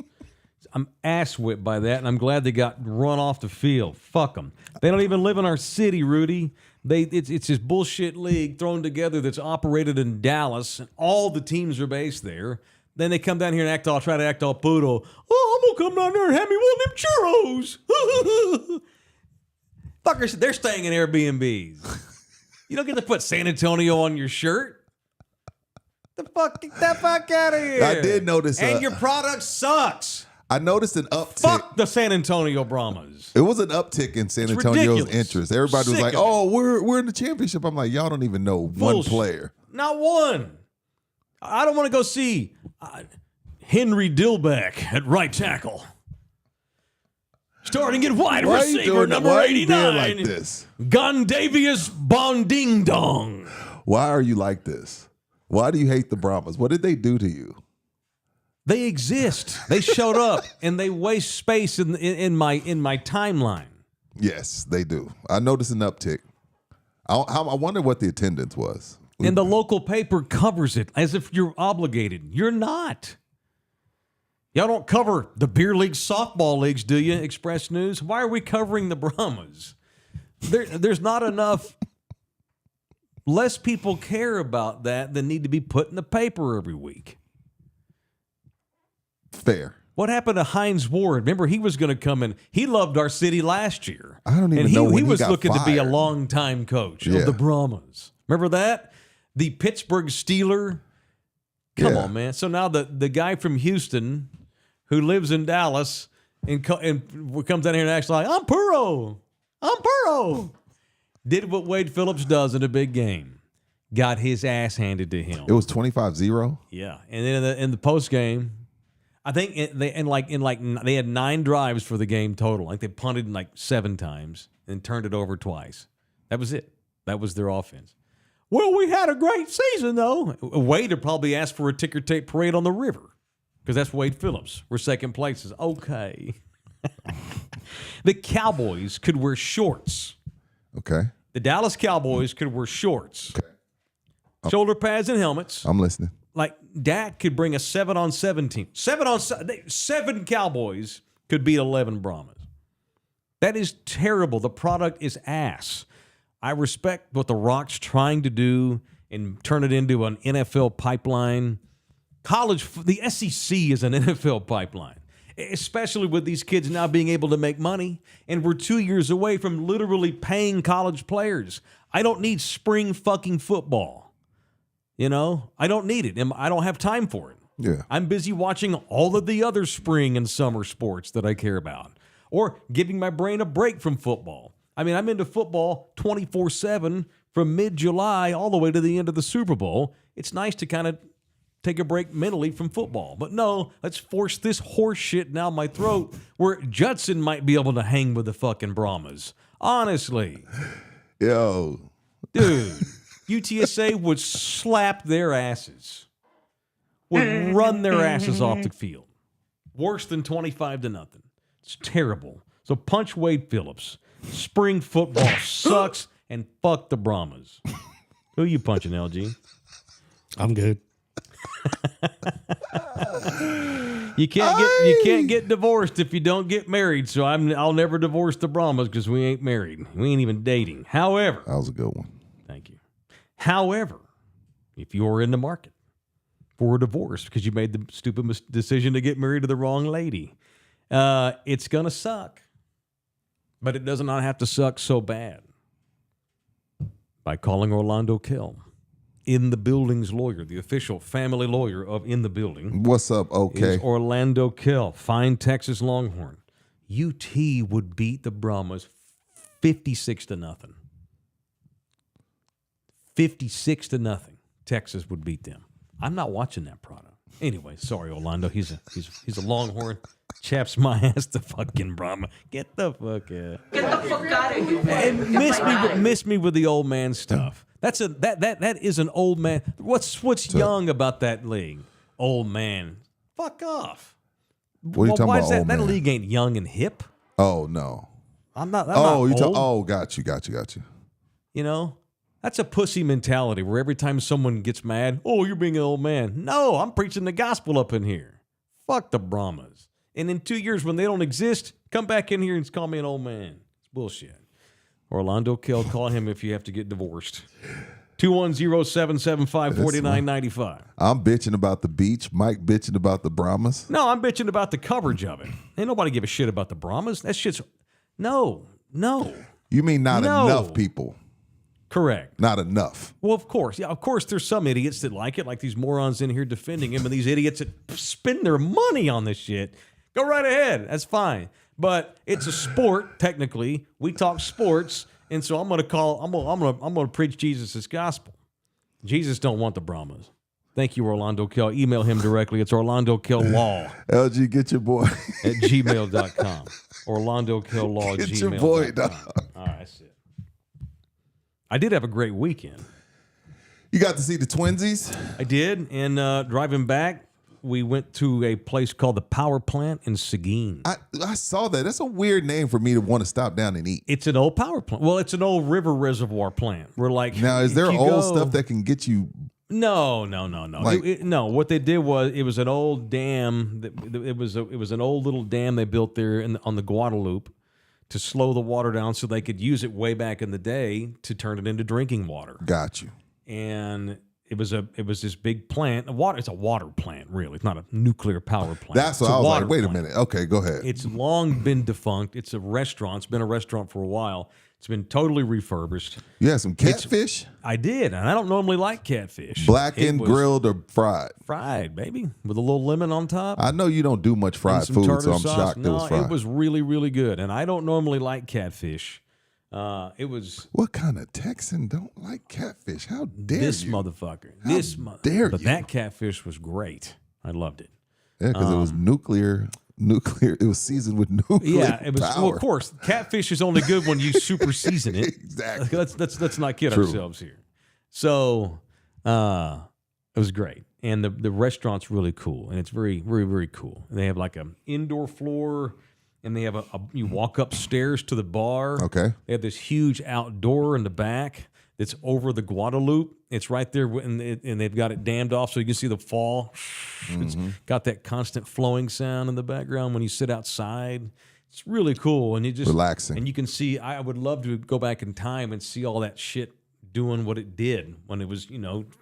I'm ass-whipped by that, and I'm glad they got run off the field. Fuck them. They don't even live in our city, Rudy. It's this bullshit league thrown together that's operated in Dallas, and all the teams are based there. Then they come down here and try to act all poodle. Oh, I'm going to come down there and have me one of them churros. Fuckers, they're staying in Airbnbs. You don't get to put San Antonio on your shirt. Get the fuck out of here. I did notice. And your product sucks. I noticed an uptick. Fuck the San Antonio Brahmas. It was an uptick in San Antonio's interest. Everybody was like, "Oh, we're in the championship." I'm like, y'all don't even know one player. Not one. I don't want to go see Henry Dillbeck at right tackle. Starting at wide Why are you receiver, doing number Why are you being 89, like this? Gondavius Bonding Dong. Why are you like this? Why do you hate the Brahmas? What did they do to you? They exist. They showed up, and they waste space in my timeline. Yes, they do. I noticed an uptick. I wonder what the attendance was. And the local paper covers it as if you're obligated. You're not. Y'all don't cover the beer league, softball leagues, do you, Express News? Why are we covering the Brahmas? There's not enough. Less people care about that than need to be put in the paper every week. Fair. What happened to Hines Ward? Remember, he was going to come in. He loved our city last year. I don't even know when he was got looking to be a fired. longtime coach Yeah. of the Brahmas. Remember that? The Pittsburgh Steeler. Come on, man. So now the guy from Houston who lives in Dallas and comes down here and acts like, I'm Puro. Did what Wade Phillips does in a big game. Got his ass handed to him. It was 25-0. Yeah. And then in the post game, I think they had 9 drives for the game total. Like they punted like 7 times and turned it over twice. That was it. That was their offense. Well, we had a great season though. Wade would probably ask for a ticker tape parade on the river because that's Wade Phillips. We're second places. Okay. The Cowboys could wear shorts. Okay. The Dallas Cowboys could wear shorts. Okay. Shoulder pads and helmets. I'm listening. Like Dak could bring a 7-on-7 team. 7 Cowboys could beat 11 Brahmas. That is terrible. The product is ass. I respect what The Rock's trying to do and turn it into an NFL pipeline. The SEC is an NFL pipeline, especially with these kids now being able to make money. And we're 2 years away from literally paying college players. I don't need spring fucking football. You know, I don't need it. I don't have time for it. Yeah. I'm busy watching all of the other spring and summer sports that I care about or giving my brain a break from football. I mean, I'm into football 24/7 from mid-July all the way to the end of the Super Bowl. It's nice to kind of take a break mentally from football. But no, let's force this horse shit down my throat where Judson might be able to hang with the fucking Brahmas. Honestly. Yo. Dude. UTSA would slap their asses, would run their asses off the field. Worse than 25-0. It's terrible. So punch Wade Phillips. Spring football sucks, and fuck the Brahmas. Who you punching, LG? I'm good. You can't get divorced if you don't get married. So I'll never divorce the Brahmas because we ain't married. We ain't even dating. However, That was a good one. thank you. However, if you're in the market for a divorce because you made the stupid decision to get married to the wrong lady, it's going to suck. But it does not have to suck so bad. By calling Orlando Kell, In the Building's lawyer, the official family lawyer of In the Building. What's up? Okay. Is Orlando Kell, fine Texas Longhorn. UT would beat the Brahmas 56-0. 56-0. Texas would beat them. I'm not watching that product. Anyway, sorry, Orlando. He's a Longhorn. Chaps my ass to fucking Brahma. Get the fuck out. Get the fuck out of here. And miss me with the old man stuff. That is an old man. What's young about that league? Old man. Fuck off. What are you talking why about, is that? old That man? league ain't young and hip. Oh, no. I'm not. Got you. You know, that's a pussy mentality where every time someone gets mad, oh, you're being an old man. No, I'm preaching the gospel up in here. Fuck the Brahmas. And in 2 years when they don't exist, come back in here and call me an old man. It's bullshit. Orlando Kell, call him if you have to get divorced. 210-775-4995. I'm bitching about the beach. Mike bitching about the Brahmas. No, I'm bitching about the coverage of it. Ain't nobody give a shit about the Brahmas. That shit's... No. You mean not No. enough people? Correct. Not enough. Well, of course. Yeah, of course there's some idiots that like it, like these morons in here defending him, and these idiots that spend their money on this shit. Go right ahead. That's fine. But it's a sport, technically. We talk sports, and so I'm gonna preach Jesus' gospel. Jesus don't want the Brahmas. Thank you, Orlando Kell. Email him directly. It's orlandokell.law LG, get your boy. at gmail.com. orlandokell.law at Get gmail.com. your boy, dog. All right, that's it. I did have a great weekend. You got to see the twinsies? I did, and driving back, we went to a place called the Power Plant in Seguin. I saw that. That's a weird name for me to want to stop down and eat. It's an old power plant. Well, it's an old river reservoir plant. We're like, Now, is there if you old go- stuff that can get you? No. Like- No, what they did was it was an old dam. It was an old little dam they built there on the Guadalupe to slow the water down so they could use it way back in the day to turn it into drinking water. Got you. And it was this big plant. It's a water plant, really. It's not a nuclear power plant. That's what It's a I was like. water Wait a plant. minute. Okay, go ahead. It's long been defunct. It's a restaurant. It's been a restaurant for a while. It's been totally refurbished. You had some catfish, I did, and I don't normally like catfish. blackened, It was grilled, or fried. fried, baby, with a little lemon on top. I know you don't do much and fried some food, tartar so I'm sauce. shocked No, it was fried. it was really, really good, and I don't normally like catfish. It was What kind of Texan don't like catfish? How dare this you? motherfucker. How dare But you? that catfish was great. I loved it. Yeah, because it was nuclear. It was seasoned with nuclear Yeah, it was. power. Well, of course, catfish is only good when you super season it. Exactly. Let's not kid True. ourselves here. So, it was great, and the restaurant's really cool, and it's very, very, very cool. And they have like an indoor floor, and they have you walk upstairs to the bar. Okay. They have this huge outdoor in the back that's over the Guadalupe. It's right there, and they've got it dammed off so you can see the fall. It's got that constant flowing sound in the background when you sit outside. It's really cool, and you just Relaxing. And you can see. I would love to go back in time and see all that shit doing what it did when it was,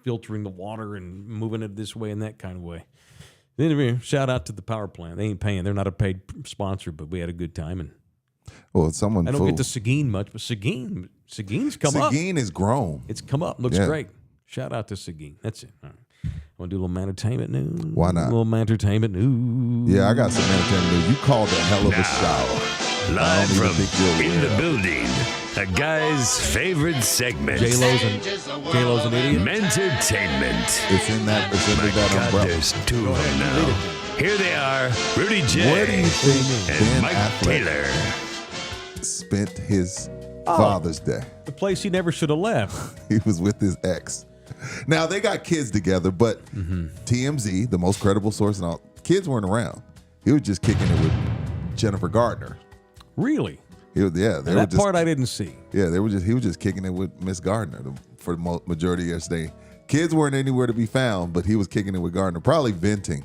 filtering the water and moving it this way and that kind of way. Anyway, shout out to the power plant. They ain't paying. They're not a paid sponsor, but we had a good time. And Well, someone. I don't get to Seguin much, but Seguin's come up. Seguin is grown. It's come up. Looks Yeah. great. Shout out to Seguin. That's it. All right. Want to do a little entertainment news? Why not? A little entertainment news. Yeah, I got some entertainment news. You called a hell of a shot. Live even from think you'll In the win. Building, a guy's favorite segment. J-Lo's an idiot. Mentertainment. It's in that. It's under that God, umbrella. there's two of them now. Here they are, Rudy J. Where do you think and Ben Mike Affleck Taylor. spent his Father's Day? The place he never should have left. He was with his ex. Now they got kids together, but TMZ, the most credible source, and all kids weren't around. He was just kicking it with Jennifer Gardner. Really? They were That just, part I didn't see. Yeah, he was just kicking it with Miss Gardner for the majority of yesterday. Kids weren't anywhere to be found, but he was kicking it with Gardner, probably venting.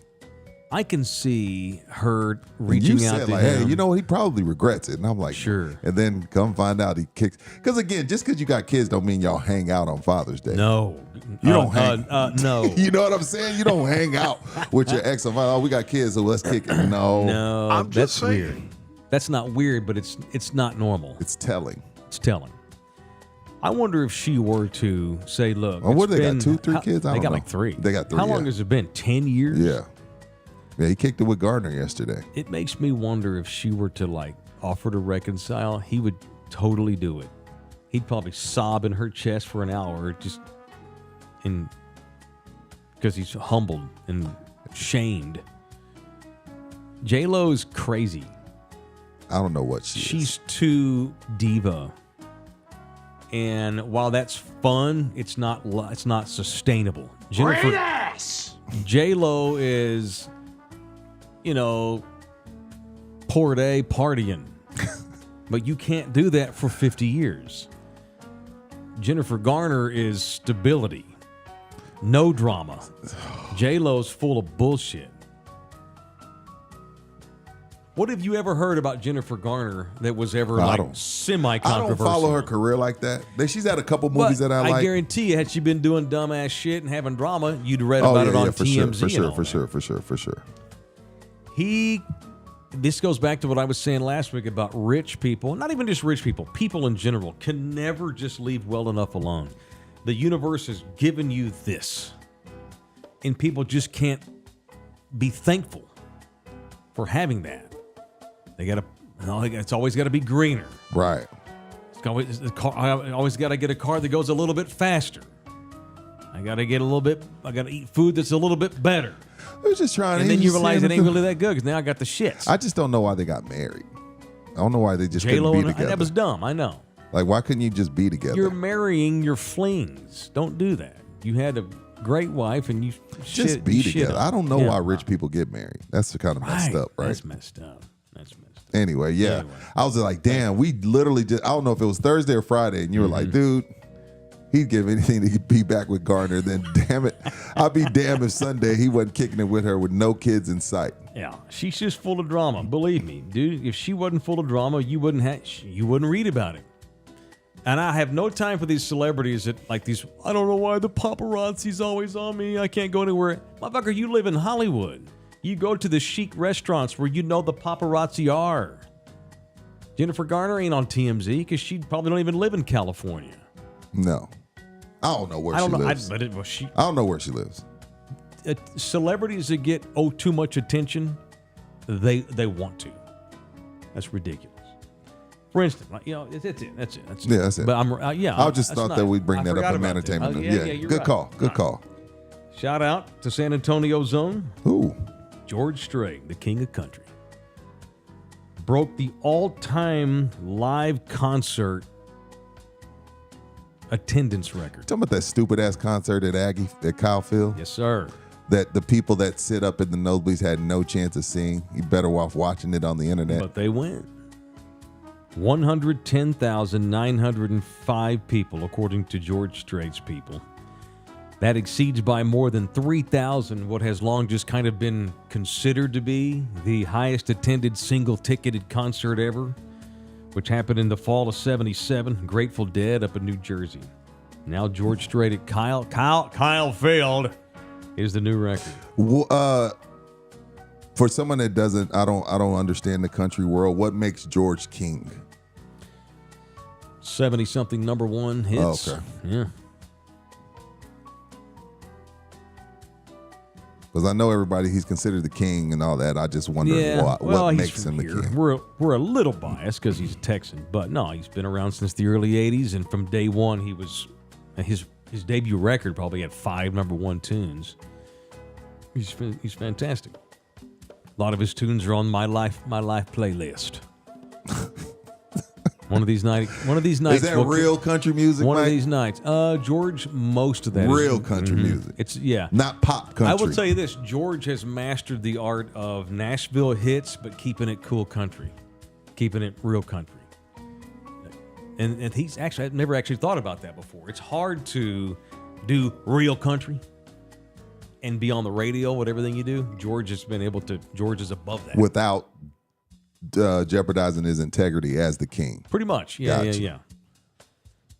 I can see her And reaching you out said to like, him. hey, he probably regrets it, and I'm like, Sure. And then come find out he kicks. Because again, just because you got kids don't mean y'all hang out on Father's Day. No. You don't hang. No. You know what I'm saying? You don't hang out with your ex. Oh, we got kids, so let's kick it. No, No, I'm just that's saying. weird. That's not weird, but it's not normal. it's telling. It's telling. I wonder if she were to say, look. Oh, what it's they got, been- 2, 3 kids? I They don't got know. like 3. They got 3, How long yeah. has it been? 10 years? Yeah, he kicked it with Gardner yesterday. It makes me wonder if she were to like offer to reconcile, he would totally do it. He'd probably sob in her chest for an hour just because he's humbled and shamed. J-Lo is crazy. I don't know what she's. She's too diva. And while that's fun, it's not sustainable. Great ass! J-Lo is, poor day partying. But you can't do that for 50 years. Jennifer Garner is stability. No drama. J-Lo's full of bullshit. What have you ever heard about Jennifer Garner that was ever I like don't semi-controversial? follow her career like that. She's had a couple But movies that I like. guarantee you, had she been doing dumbass shit and having drama, you'd read Oh, about yeah, it on yeah, for TMZ. sure, and all for sure. that. This goes back to what I was saying last week about rich people, not even just rich people in general, can never just leave well enough alone. The universe has given you this, and people just can't be thankful for having that. It's always got to be greener. Right. I always got to get a car that goes a little bit faster. I got to eat food that's a little bit better. I was just trying. And then you realize it ain't really that good because now I got the shits. I just don't know why they got married. I don't know why they just J-Lo couldn't be and together. that was dumb. I know. Like, why couldn't you just be together? You're marrying your flings. Don't do that. You had a great wife and you just be together. I don't know why rich people get married. That's kind of messed up, right? That's messed up. Anyway, yeah. I was like, damn, we literally just, I don't know if it was Thursday or Friday, and you were like, dude, he'd give anything to be back with Garner. Then, damn it, I'd be damned if Sunday he wasn't kicking it with her with no kids in sight. Yeah, she's just full of drama. Believe me, dude. If she wasn't full of drama, you wouldn't read about it. And I have no time for these celebrities that like these. I don't know why the paparazzi's always on me. I can't go anywhere. Motherfucker, you live in Hollywood. You go to the chic restaurants where you know the paparazzi are. Jennifer Garner ain't on TMZ because she probably don't even live in California. No, I don't know where she lives. I don't know where she lives. Celebrities that get too much attention, they want to. That's ridiculous. For instance, that's it. Yeah, that's it. But I just thought that we'd bring that up in entertainment. Good call. Good call. Shout out to San Antonio Zone. Ooh. George Strait, the king of country, broke the all-time live concert attendance record. Talking about that stupid-ass concert at Kyle Field? Yes, sir. That the people that sit up in the nosebleeds had no chance of seeing. You better off watching it on the internet. But they went. 110,905 people, according to George Strait's people. That exceeds by more than 3,000 what has long just kind of been considered to be the highest attended single-ticketed concert ever, which happened in the fall of '77, Grateful Dead up in New Jersey. Now George Strait at Kyle Field is the new record. For someone that doesn't, I don't understand the country world, what makes George king? 70-something number one hits. Oh, okay. Yeah. Because I know everybody, he's considered the king and all that. I just wonder what makes him the king. We're a little biased because he's a Texan, but no, he's been around since the early 80s, and from day one, he was his debut record probably had 5 number one tunes. He's fantastic. A lot of his tunes are on my life playlist. One of these nights. Is that real country music? One of these nights. George, most of that real is country music. It's not pop country. I will tell you this: George has mastered the art of Nashville hits, but keeping it cool country, keeping it real country. And he's actually, I've never actually thought about that before. It's hard to do real country and be on the radio with everything you do. George has been able to. George is above that without jeopardizing his integrity as the king. Pretty much. Gotcha. Yeah.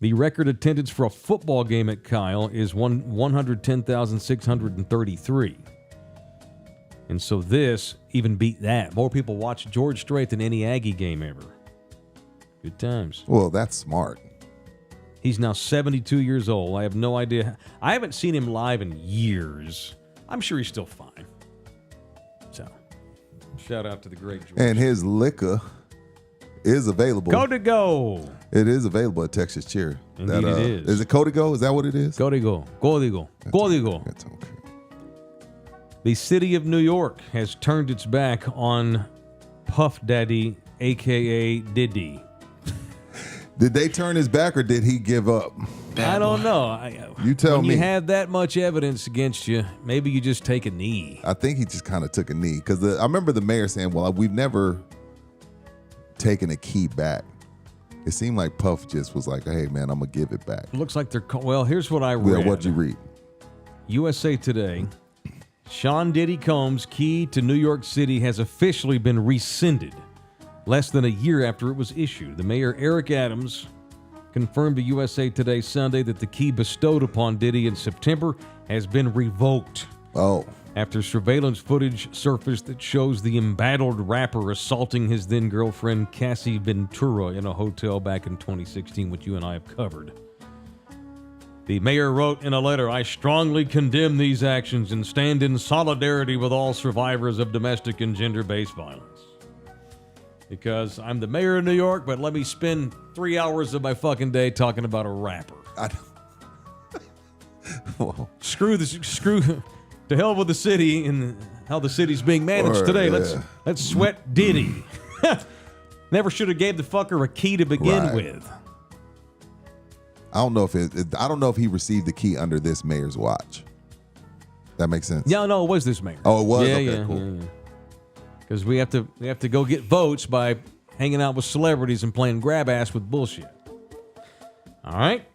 The record attendance for a football game at Kyle is 110,633. And so this even beat that. More people watch George Strait than any Aggie game ever. Good times. Well, that's smart. He's now 72 years old. I have no idea. I haven't seen him live in years. I'm sure he's still fine. So, shout out to the great George. And his liquor is available. Código. It is available at Texas Cheer. Indeed it is. Is it Código? Is that what it is? Código. That's okay. The city of New York has turned its back on Puff Daddy, a.k.a. Diddy. Did they turn his back or did he give up? I don't know. You tell me. When you have that much evidence against you, maybe you just take a knee. I think he just kind of took a knee because I remember the mayor saying, well, we've never taken a key back. It seemed like Puff just was like, hey, man, I'm going to give it back. Looks like they're well, here's what I read. Yeah, what'd you read? USA Today. Sean Diddy Combs' key to New York City has officially been rescinded less than a year after it was issued. The mayor, Eric Adams, confirmed to USA Today Sunday that the key bestowed upon Diddy in September has been revoked. Oh. After surveillance footage surfaced that shows the embattled rapper assaulting his then-girlfriend Cassie Ventura in a hotel back in 2016, which you and I have covered. The mayor wrote in a letter, I strongly condemn these actions and stand in solidarity with all survivors of domestic and gender-based violence. Because I'm the mayor of New York, but let me spend 3 hours of my fucking day talking about a rapper. Screw to hell with the city and how the city's being managed today. Yeah. Let's sweat Diddy. Never should have gave the fucker a key to begin with. I don't know if he received the key under this mayor's watch. That makes sense. Yeah, no, it was this mayor. Oh, it was. Yeah, okay, cool. Because we have to go get votes by hanging out with celebrities and playing grab ass with bullshit. All right.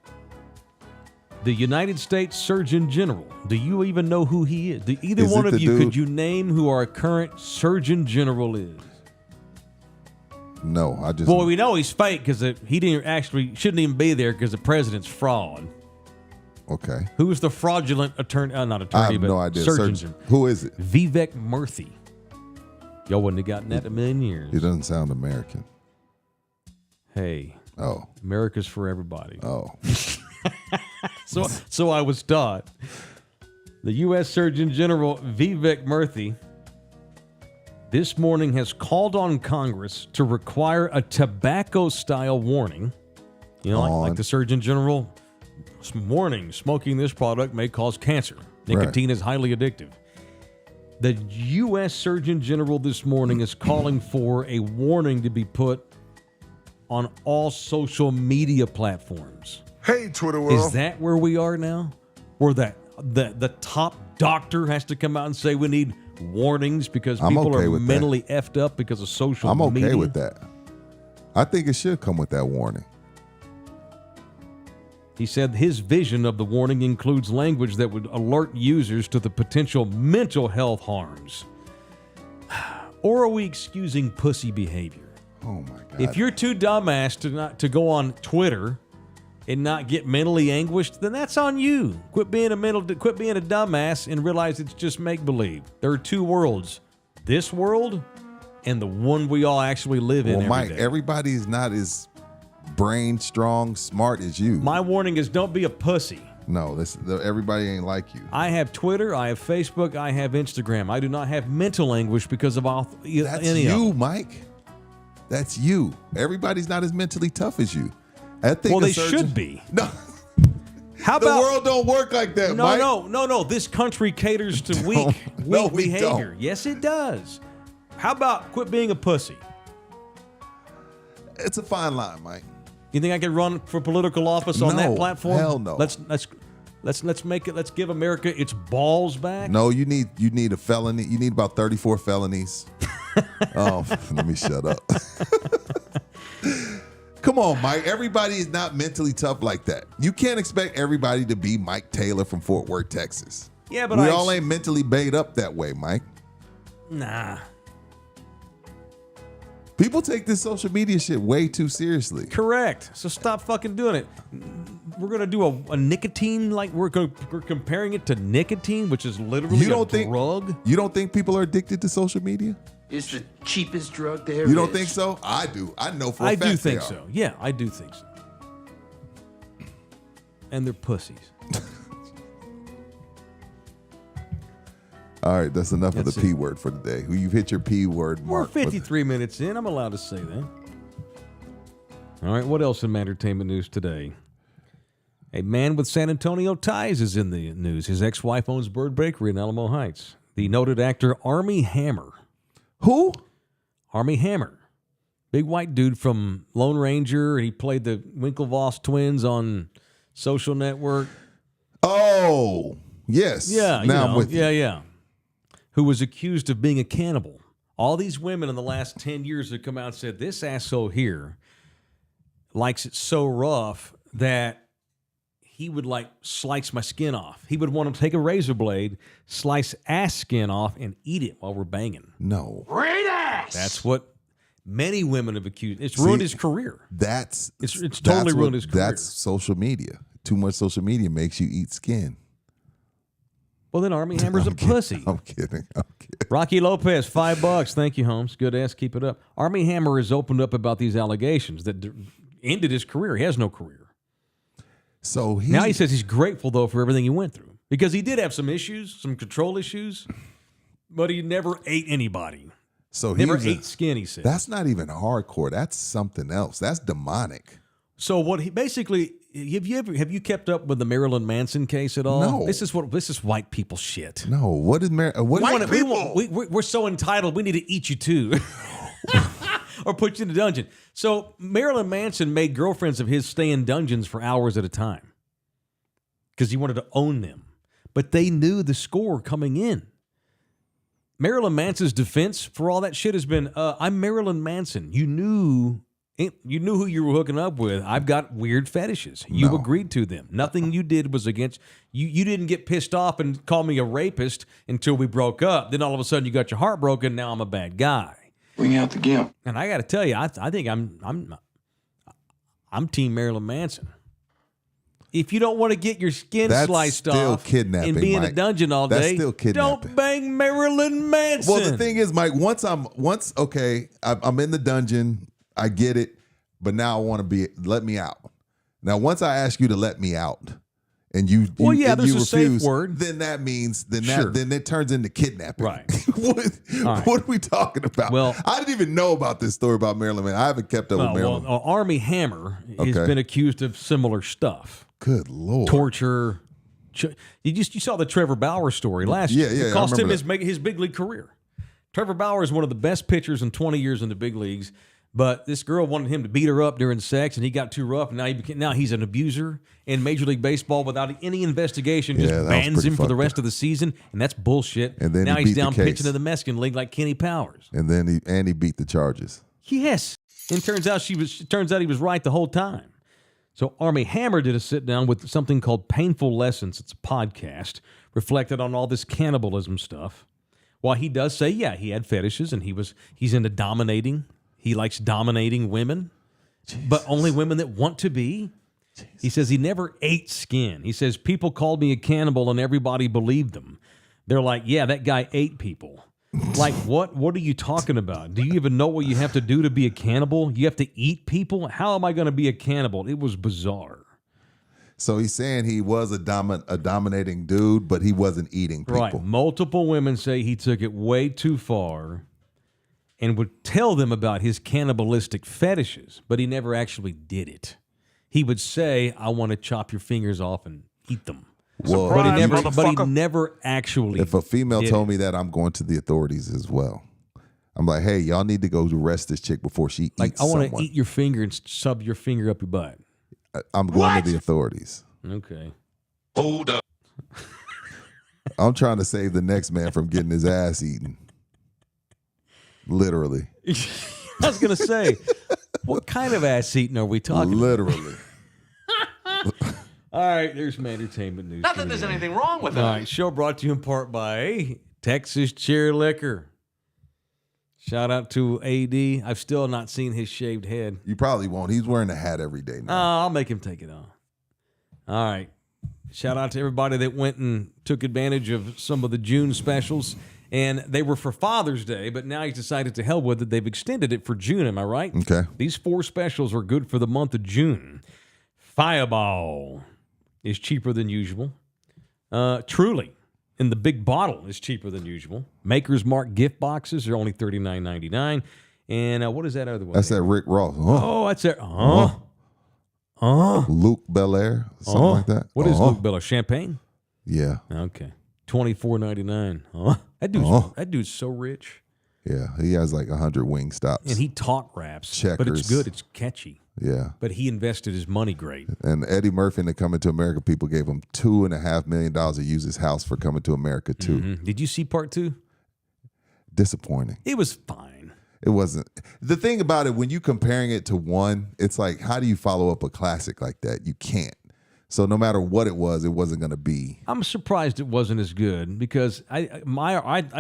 The United States Surgeon General. Do you even know who he is? Do either one of you, could you name who our current Surgeon General is? No, I just. Well, we know he's fake because he shouldn't even be there because the president's fraud. Okay. Who is the fraudulent attorney? Not attorney, I have but no idea. Surgeon. Who is it? Vivek Murthy. Y'all wouldn't have gotten that in a million years. He doesn't sound American. Hey. Oh. America's for everybody. Oh. So I was taught. The U.S. Surgeon General Vivek Murthy this morning has called on Congress to require a tobacco-style warning. You know, like the Surgeon General, warning, smoking this product may cause cancer. Nicotine is highly addictive. The U.S. Surgeon General this morning is calling for a warning to be put on all social media platforms. Hey, Twitter world. Is that where we are now? Where the top doctor has to come out and say we need warnings because people are mentally effed up because of social media? I'm okay with that. I think it should come with that warning. He said his vision of the warning includes language that would alert users to the potential mental health harms. Or are we excusing pussy behavior? Oh my God. If you're too dumbass to go on Twitter and not get mentally anguished, then that's on you. Quit being a dumbass and realize it's just make-believe. There are two worlds. This world and the one we all actually live in every Mike, day. everybody's not as brain strong, smart as you. My warning is don't be a pussy. No, everybody ain't like you. I have Twitter, I have Facebook, I have Instagram. I do not have mental anguish because of any of them. Mike. That's you. Everybody's not as mentally tough as you. Well, they should be. No. How The about world don't work like that, Mike. No. This country caters to weak behavior. Don't. Yes, it does. How about quit being a pussy? It's a fine line, Mike. You think I could run for political office on that platform? Hell no. Let's make it. Let's give America its balls back. No, you need a felony. You need about 34 felonies. Oh, let me shut up. Come on, Mike. Everybody is not mentally tough like that. You can't expect everybody to be Mike Taylor from Fort Worth, Texas. Yeah, but we all ain't mentally bait up that way, Mike. Nah. People take this social media shit way too seriously. Correct. So stop fucking doing it. We're gonna do a nicotine, like we're comparing it to nicotine, which is literally a drug. You don't think people are addicted to social media? It's the cheapest drug there You don't think so? I do. I know for a fact I do think they are. so. Yeah, I do think so. And they're pussies. All right, that's enough of the P word for today. You've hit your P word mark. We're 53 minutes in. I'm allowed to say that. All right, what else in entertainment news today? A man with San Antonio ties is in the news. His ex-wife owns Bird Bakery in Alamo Heights. The noted actor Armie Hammer. Who? Armie Hammer. Big white dude from Lone Ranger. He played the Winklevoss twins on Social Network. Oh, yes. Yeah, I'm with you. Yeah. Who was accused of being a cannibal. All these women in the last 10 years have come out and said, this asshole here likes it so rough that he would like slice my skin off. He would want to take a razor blade, slice ass skin off, and eat it while we're banging. No. Great ass! That's what many women have accused. It's ruined his career. It's totally ruined his career. That's social media. Too much social media makes you eat skin. Well, then Armie Hammer's a pussy. I'm kidding. Rocky Lopez, $5. Thank you, Holmes. Good ass. Keep it up. Armie Hammer has opened up about these allegations that ended his career. He has no career. So now he says he's grateful, though, for everything he went through. Because he did have some issues, some control issues, but he never ate anybody. So never ate skin, he said. That's not even hardcore. That's something else. That's demonic. So what he basically, have you kept up with the Marilyn Manson case at all? No. This is white people shit. No, what is White people. We're so entitled. We need to eat you too, or put you in a dungeon. So Marilyn Manson made girlfriends of his stay in dungeons for hours at a time because he wanted to own them. But they knew the score coming in. Marilyn Manson's defense for all that shit has been, I'm Marilyn Manson. You knew who you were hooking up with. I've got weird fetishes. You agreed to them. Nothing you did was against you. You didn't get pissed off and call me a rapist until we broke up. Then all of a sudden you got your heart broken. Now I'm a bad guy. Bring out the gimp. And I got to tell you, I think I'm Team Marilyn Manson. If you don't want to get your skin sliced still off kidnapping, and be in a Mike. dungeon all That's day, still kidnapping. don't bang Marilyn Manson. Well, the thing is, Mike, I'm in the dungeon, I get it, but now I want to let me out. Now, once I ask you to let me out, and you there's a refuse, safe word. then that means Sure. then it turns into kidnapping. Right. What are we talking about? Well, I didn't even know about this story about Marilyn Manson. I haven't kept up with Marilyn. Army Hammer has Okay. been accused of similar stuff. Good Lord. Torture. You saw the Trevor Bauer story last year. Yeah, It I cost him remember his big league career. Trevor Bauer is one of the best pitchers in 20 years in the big leagues, but this girl wanted him to beat her up during sex, and he got too rough, and now he's an abuser in Major League Baseball without any investigation, just Yeah, that was bans pretty him for the fucked rest up. of the season, and that's bullshit. And then now he he's beat the down case. pitching in the Mexican League like Kenny Powers. And then he beat the charges. Yes. And turns out he was right the whole time. So Army Hammer did a sit down with something called Painful Lessons. It's a podcast, reflected on all this cannibalism stuff. While he does say, yeah, he had fetishes and he's into dominating. He likes dominating women, but only women that want to be. He says he never ate skin. He says people called me a cannibal and everybody believed them. They're like, yeah, that guy ate people. Like, what are you talking about? Do you even know what you have to do to be a cannibal? You have to eat people? How am I going to be a cannibal? It was bizarre. So he's saying he was a dominating dude, but he wasn't eating people. Right. Multiple women say he took it way too far and would tell them about his cannibalistic fetishes, but he never actually did it. He would say, I want to chop your fingers off and eat them. Well, But he motherfucker. never actually if a female did told it. me that, I'm going to the authorities as well. I'm like, hey, y'all need to go arrest this chick before she Like, eats I want someone. to eat your finger and sub your finger up your butt. I'm going to the authorities. Okay. Hold up. I'm trying to save the next man from getting his ass eaten. Literally. I was going to say, what kind of ass eating are we talking about? Literally. All right, there's some entertainment news. Not that there's anything wrong with All that. right, show brought to you in part by Texas Cheer Liquor. Shout out to AD. I've still not seen his shaved head. You probably won't. He's wearing a hat every day now. I'll make him take it off. All right. Shout out to everybody that went and took advantage of some of the June specials. And they were for Father's Day, but now he's decided to hell with it. They've extended it for June, am I right? Okay. These 4 specials are good for the month of June. Fireball is cheaper than usual. Truly, in the big bottle, is cheaper than usual. Maker's Mark gift boxes are only $39.99. And what is that other one? That's that Rick Ross. Oh, that's it. Luke Belair. Something like that. What is Luke Belair? Champagne? Yeah. Okay. $24.99. That dude's so rich. Yeah. He has like 100 wing stops. And he talk raps. But it's Checkers. good. It's catchy. Yeah. But he invested his money great. And Eddie Murphy and the Coming to America people gave him $2.5 million to use his house for Coming to America too. Mhm. Did you see part 2? Disappointing. It was fine. It wasn't. The thing about it, when you comparing it to one, it's like, how do you follow up a classic like that? You can't. So no matter what it wasn't going to be. I'm surprised it wasn't as good because I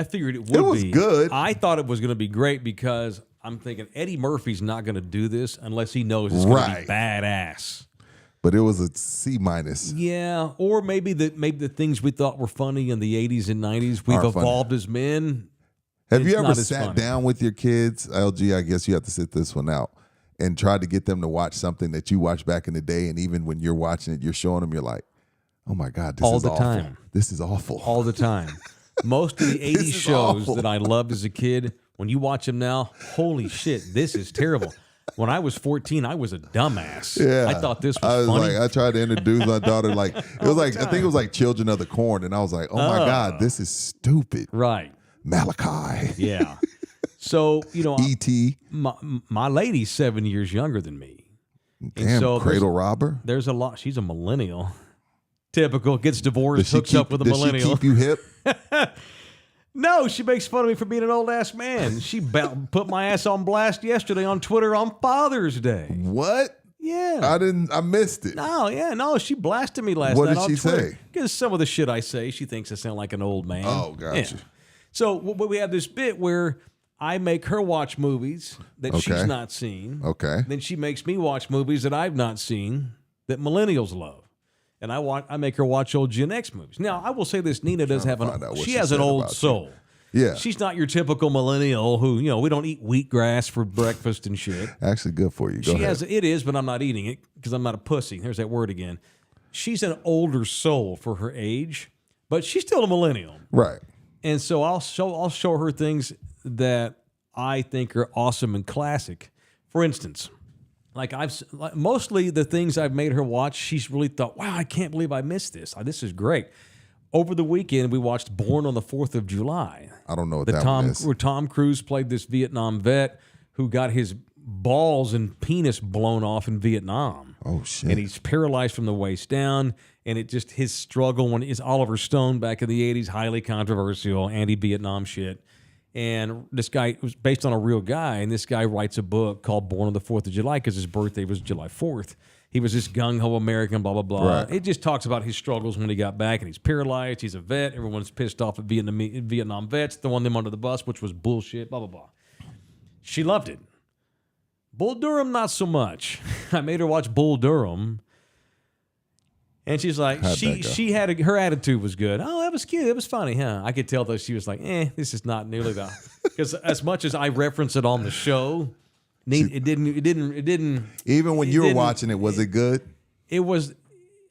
figured it would be. It was good. I thought it was going to be great because I'm thinking Eddie Murphy's not going to do this unless he knows it's going to be Right. badass. But it was a C minus. Yeah, or maybe the things we thought were funny in the 80s and 90s, we've Aren't funny. evolved as men. Have It's you ever not as sat funny. down with your kids, LG? I guess you have to sit this one out, and tried to get them to watch something that you watched back in the day, and even when you're watching it, you're showing them, you're like, oh my God, this All is the awful. time. This is awful. All the time. Most of the 80s is shows awful. that I loved as a kid, when you watch them now, holy shit, this is terrible. When I was 14, I was a dumbass. Yeah, I thought this I was funny. like, I tried to introduce my daughter. Like it was like I think it was like Children of the Corn, and I was like, oh my God, this is stupid. Right. Malachi. Yeah. So, E.T. my lady's 7 years younger than me. Damn, so cradle robber. There's a lot. She's a millennial. Typical. Gets divorced, Does she hooks up with a millennial. She keep you hip? No, she makes fun of me for being an old ass man. She put my ass on blast yesterday on Twitter on Father's Day. What? Yeah. I missed it. No, she blasted me last What night did on she Twitter. say? Because some of the shit I say, she thinks I sound like an old man. Oh, gotcha. Yeah. So we have this bit where I make her watch movies that she's not seen. Okay. Then she makes me watch movies that I've not seen that millennials love. And I make her watch old Gen X movies. Now, I will say this, Nina does have she has an old soul. Yeah. She's not your typical millennial who, we don't eat wheatgrass for breakfast and shit. Actually, good for you. Go ahead. It is, but I'm not eating it because I'm not a pussy. There's that word again. She's an older soul for her age, but she's still a millennial. Right. And so I'll show her things that I think are awesome and classic. For instance, mostly the things I've made her watch, she's really thought, wow, I can't believe I missed this. This is great. Over the weekend, we watched Born on the 4th of July. I don't know what that one is. Where Tom Cruise played this Vietnam vet who got his balls and penis blown off in Vietnam. Oh, shit. And he's paralyzed from the waist down. And it just, his struggle when is Oliver Stone back in the 80s, highly controversial, anti-Vietnam shit. And this guy was based on a real guy, and this guy writes a book called Born on the 4th of July because his birthday was July 4th. He was this gung-ho American, blah, blah, blah. Right. It just talks about his struggles when he got back, and he's paralyzed. He's a vet. Everyone's pissed off at Vietnam vets, throwing them under the bus, which was bullshit, blah, blah, blah. She loved it. Bull Durham, not so much. I made her watch Bull Durham. And she's like, her attitude was good. Oh, that was cute. It was funny, huh? I could tell that she was like, this is not nearly that. Because as much as I reference it on the show, it didn't. Even when you were watching it, was it good? It was.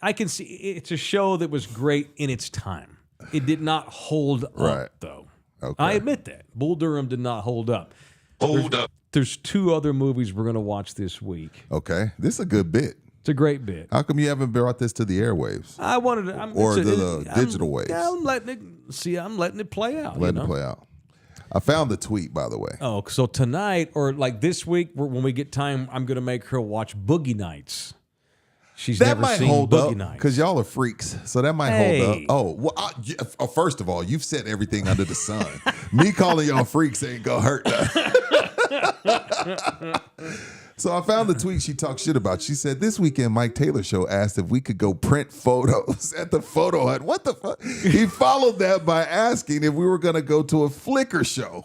I can see it's a show that was great in its time. It did not hold up, though. Okay. I admit that. Bull Durham did not hold up. Hold up. There's 2 other movies we're going to watch this week. Okay. This is a good bit. It's a great bit. How come you haven't brought this to the airwaves? I wanted to, the digital waves. Yeah, I'm letting it play out. Letting it play out. I found the tweet, by the way. Oh, so tonight or like this week, when we get time, I'm going to make her watch Boogie Nights. She's That never might seen hold Boogie up Nights. because y'all are freaks, so that might hold up. Oh, well, first of all, you've said everything under the sun. Me calling y'all freaks ain't gonna hurt that. So I found the tweet she talked shit about. She said, this weekend, Mike Taylor show asked if we could go print photos at the photo hut. What the fuck? He followed that by asking if we were going to go to a Flickr show.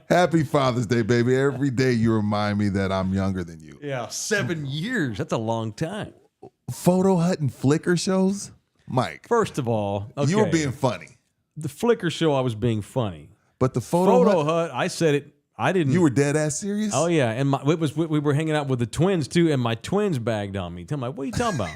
Happy Father's Day, baby. Every day you remind me that I'm younger than you. Yeah, 7 years. That's a long time. Photo hut and Flickr shows? Mike. First of all, okay, you were being funny. The Flickr show, I was being funny. But the photo hut, I said it. I didn't. You were dead ass serious? Oh yeah, and we were hanging out with the twins too, and my twins bagged on me. I'm like, what are you talking about?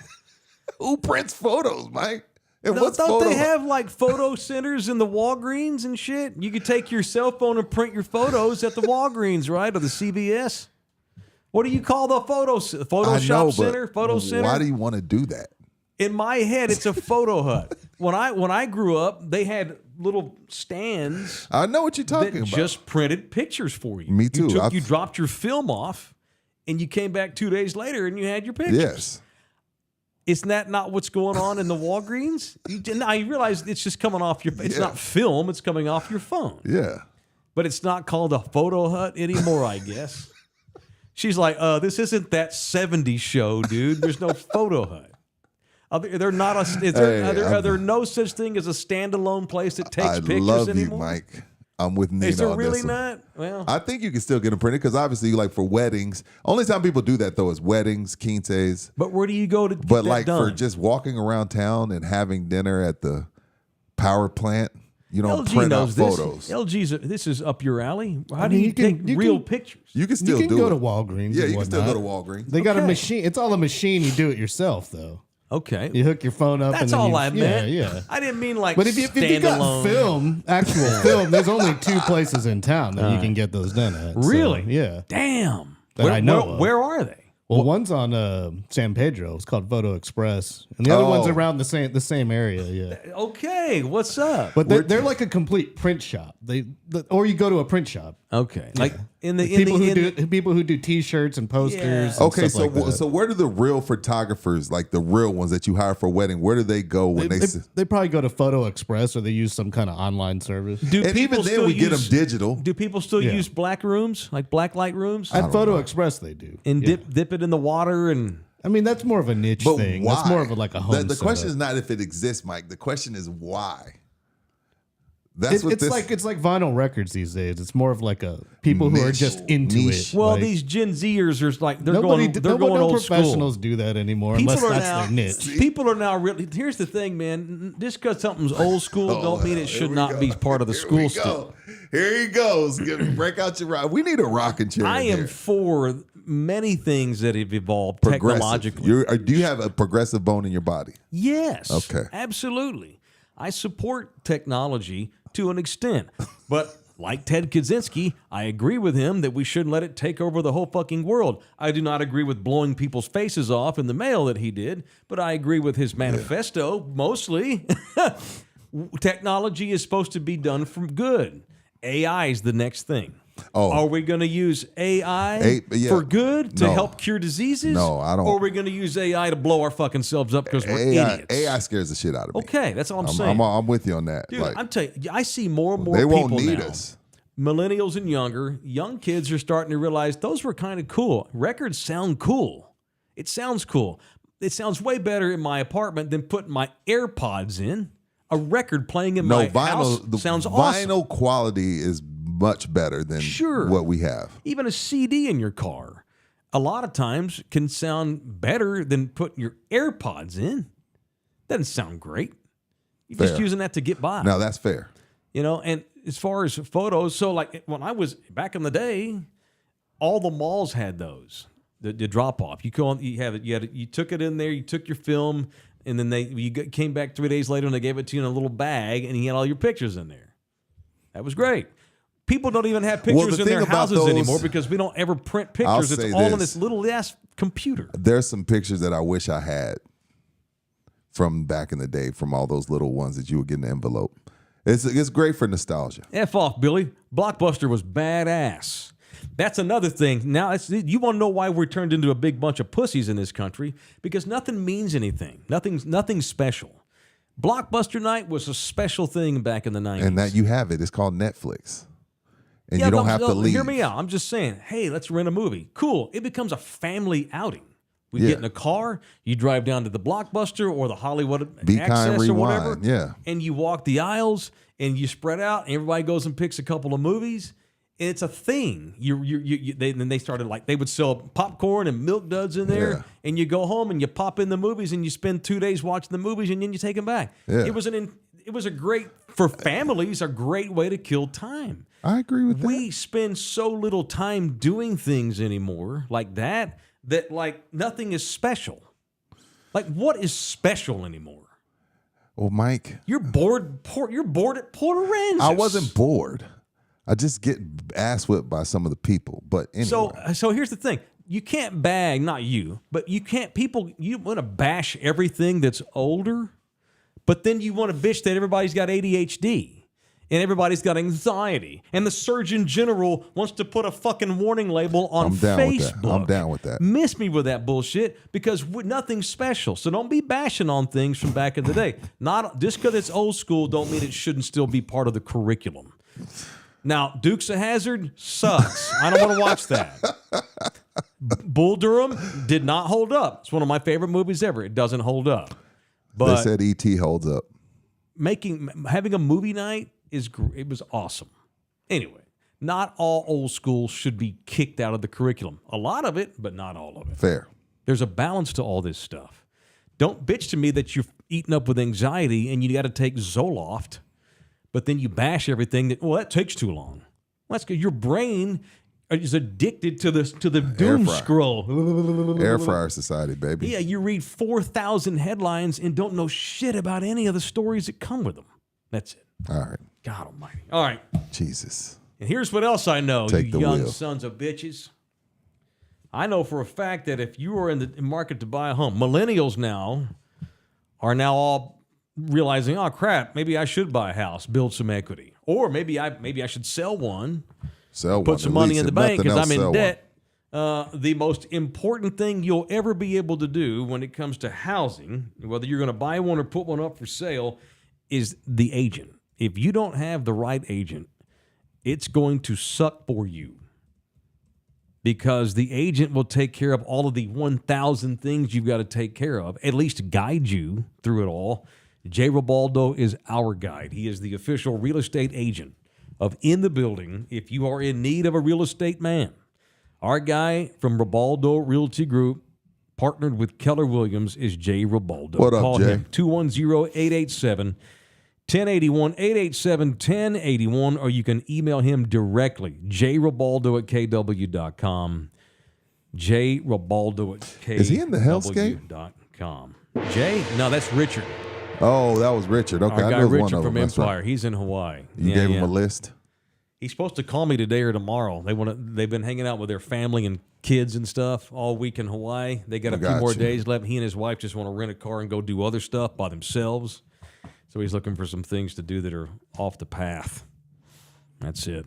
Who prints photos, Mike? And Don't they have like photo centers in the Walgreens and shit? You could take your cell phone and print your photos at the Walgreens, right, or the CVS. What do you call the Photoshop center? Photo center. Why do you want to do that? In my head, it's a photo hut. When I grew up, they had little stands. I know what you're talking about. Just printed pictures for you. Me too. You dropped your film off, and you came back 2 days later, and you had your pictures. Yes. Isn't that not what's going on in the Walgreens? Now you realize it's just coming off your. It's not film. It's coming off your phone. Yeah. But it's not called a photo hut anymore, I guess. She's like, this isn't that 70s show, dude. There's no photo hut. Are there no such thing as a standalone place that takes pictures anymore? I love you, Mike. I'm with Nina. Is there on really this one. not? Well, I think you can still get them printed because obviously, like for weddings, only time people do that though is weddings, quinces. But where do you go to get But that like done? for just walking around town and having dinner at the power plant, you don't LG print out knows this. photos. LG's this is up your alley. How do you can- take real pictures? You can still You can do go it. to Walgreens. Yeah, and you can still go to whatnot. Walgreens. They got a Okay. machine. It's all a machine. You do it yourself, though. Okay, You hook your phone up. that's and then all you, I meant. Yeah. I didn't mean like But if you got standalone. film, actual film, there's only 2 places in town that you can get those done at. So, Really? yeah. Damn. that I know of. Where are they? Well, one's on San Pedro. It's called Photo Express, and the other one's around the same area. Yeah. Okay, what's up? But they're like a complete print shop. Or you go to a print shop. Okay, like People who do T-shirts and posters. Yeah. And Okay, stuff like that. so where do the real photographers, like the real ones that you hire for a wedding, where do they go when they probably go to Photo Express or they use some kind of online service. Do and people even then still we get them use- digital. Do people still use black rooms, like black light rooms, At Photo Express, they do. and dip it in the water and? I mean, that's more of a niche But thing. why? That's more of like a home. The question is setup. not if it exists, Mike. The question is why. That's what It's this. it's like vinyl records these days. It's more of like a people who are Niche. just into Niche. it. Well, like, these Gen Zers are like they're nobody, going no old professionals school. do that anymore People unless are that's now their niche. people are now really. Here's the thing, man. Just because something's old school don't mean it should not be part of the school still. Here he goes. Break out your rock. We need a rocking chair. I in am here. for many things that have evolved Progressive. technologically. Do you have a progressive bone in your body? Yes. Okay. Absolutely. I support technology to an extent. But like Ted Kaczynski, I agree with him that we shouldn't let it take over the whole fucking world. I do not agree with blowing people's faces off in the mail that he did, but I agree with his manifesto mostly. Technology is supposed to be done for good. AI is the next thing. Oh. Are we going to use AI for good to No. help cure diseases? No, I don't. Or are we going to use AI to blow our fucking selves up because we're AI, idiots? AI scares the shit out of me. Okay, that's all I'm saying. I'm with you on that. Dude, like, I'm telling you, I see more and more they people won't need now, us. millennials and younger, young kids are starting to realize those were kind of cool. Records sound cool. It sounds cool. It sounds way better in my apartment than putting my AirPods in. A record playing in my house sounds awesome. Vinyl quality is much better than what we have. Even a CD in your car, a lot of times can sound better than putting your AirPods in. Doesn't sound great. You're just Fair. using that to get by. Now that's fair. You know, and as far as photos, so like when I was back in the day, all the malls had those. The drop off. You go on, you took it in there, you took your film, and then came back 3 days later and they gave it to you in a little bag, and you had all your pictures in there. That was great. People don't even have pictures in their houses anymore because we don't ever print pictures. It's all in this little ass computer. There's some pictures that I wish I had from back in the day, from all those little ones that you would get in the envelope. It's great for nostalgia. F off, Billy. Blockbuster was badass. That's another thing. Now, you want to know why we're turned into a big bunch of pussies in this country? Because nothing means anything. Nothing's special. Blockbuster night was a special thing back in the 90s. And that you have it. It's called Netflix. And you don't have to leave. Hear me out. I'm just saying, hey, let's rent a movie. Cool. It becomes a family outing. We get in a car, you drive down to the Blockbuster or the Hollywood Be Access Kind, or whatever. Rewind, yeah. And you walk the aisles and you spread out and everybody goes and picks a couple of movies. And it's a thing. Then they started they would sell popcorn and milk duds in there, Yeah. and you go home and you pop in the movies and you spend 2 days watching the movies and then you take them back. Yeah. It was a great, for families, a great way to kill time. I agree with that. We spend so little time doing things anymore like that like nothing is special. Like what is special anymore? Well, Mike, You're bored. You're bored at Port Aransas. I wasn't bored. I just get ass whipped by some of the people. But anyway. So here's the thing. You can't bag, not you, but you can't, you want to bash everything that's older, but then you want to bitch that everybody's got ADHD and everybody's got anxiety. And the Surgeon General wants to put a fucking warning label on I'm down with that. Facebook. I'm down with that. Miss me with that bullshit because nothing's special. So don't be bashing on things from back in the day. Not just because it's old school don't mean it shouldn't still be part of the curriculum. Now, Dukes of Hazzard sucks. I don't want to watch that. Bull Durham did not hold up. It's one of my favorite movies ever. It doesn't hold up. But They said E.T. holds up. having a movie night it was awesome. Anyway, not all old school should be kicked out of the curriculum. A lot of it, but not all of it. Fair. There's a balance to all this stuff. Don't bitch to me that you're eaten up with anxiety and you got to take Zoloft, but then you bash everything that takes too long. Well, that's because your brain is addicted to the doom fryer. scroll. Air fryer society, baby. Yeah, you read 4,000 headlines and don't know shit about any of the stories that come with them. That's it. All right. God almighty. All right. Jesus. And here's what else I know, Take you the young wheel. sons of bitches. I know for a fact that if you are in the market to buy a home, millennials now are all realizing, oh crap, maybe I should buy a house, build some equity, or maybe I should sell one, put some money in the bank because I'm in debt. The most important thing you'll ever be able to do when it comes to housing, whether you're going to buy one or put one up for sale, is the agent. If you don't have the right agent, it's going to suck for you. Because the agent will take care of all of the 1,000 things you've got to take care of, at least guide you through it all. Jay Ribaldo is our guide. He is the official real estate agent of In the Building if you are in need of a real estate man. Our guy from Ribaldo Realty Group, partnered with Keller Williams, is Jay Ribaldo. What up, Call Jay? him 210-887-1081, 887-1081, or you can email him directly, jribaldo@kw.com. jribaldo@kw.com. Is he in the hellscape? Jay? No, that's Richard. Oh, that was Richard. Okay, Our I guy know it was one Richard of from them. That's Empire. right. He's in Hawaii. You gave him a list? He's supposed to call me today or tomorrow. They've been hanging out with their family and kids and stuff all week in Hawaii. They got a few more days left. He and his wife just want to rent a car and go do other stuff by themselves. So he's looking for some things to do that are off the path. That's it.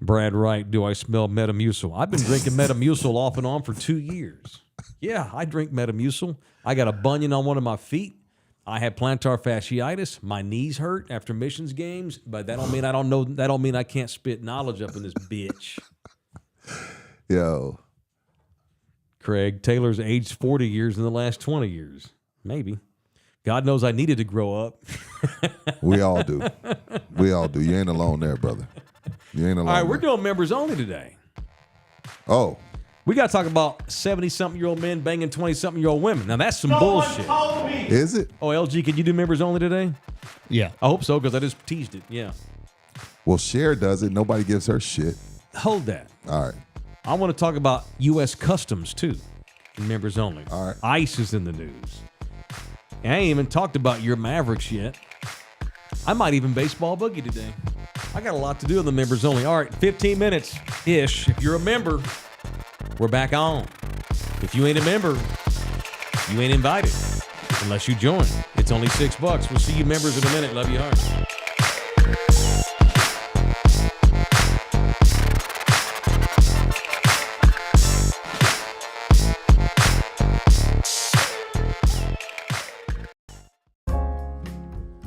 Brad Wright, do I smell Metamucil? I've been drinking Metamucil off and on for 2 years. Yeah, I drink Metamucil. I got a bunion on one of my feet. I have plantar fasciitis. My knees hurt after missions games, but that don't mean I don't know. That don't mean I can't spit knowledge up in this bitch. Yo. Craig, Taylor's aged 40 years in the last 20 years. Maybe. God knows I needed to grow up. We all do. We all do. You ain't alone there, brother. You ain't alone. All right, we're doing members only today. Oh. We got to talk about 70-something-year-old men banging 20-something-year-old women. Now, that's some bullshit. Is it? Oh, LG, can you do members only today? Yeah. I hope so, because I just teased it. Yeah. Well, Cher does it. Nobody gives her shit. Hold that. All right. I want to talk about U.S. Customs, too, in members only. All right. ICE is in the news. And I ain't even talked about your Mavericks yet. I might even baseball boogie today. I got a lot to do in the members only. All right, 15 minutes-ish. If you're a member, we're back on. If you ain't a member, you ain't invited unless you join. It's only $6. We'll see you members in a minute. Love you hard.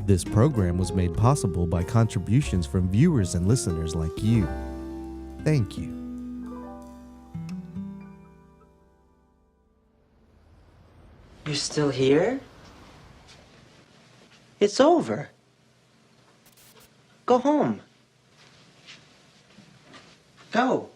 This program was made possible by contributions from viewers and listeners like you. Thank you. You're still here? It's over. Go home. Go.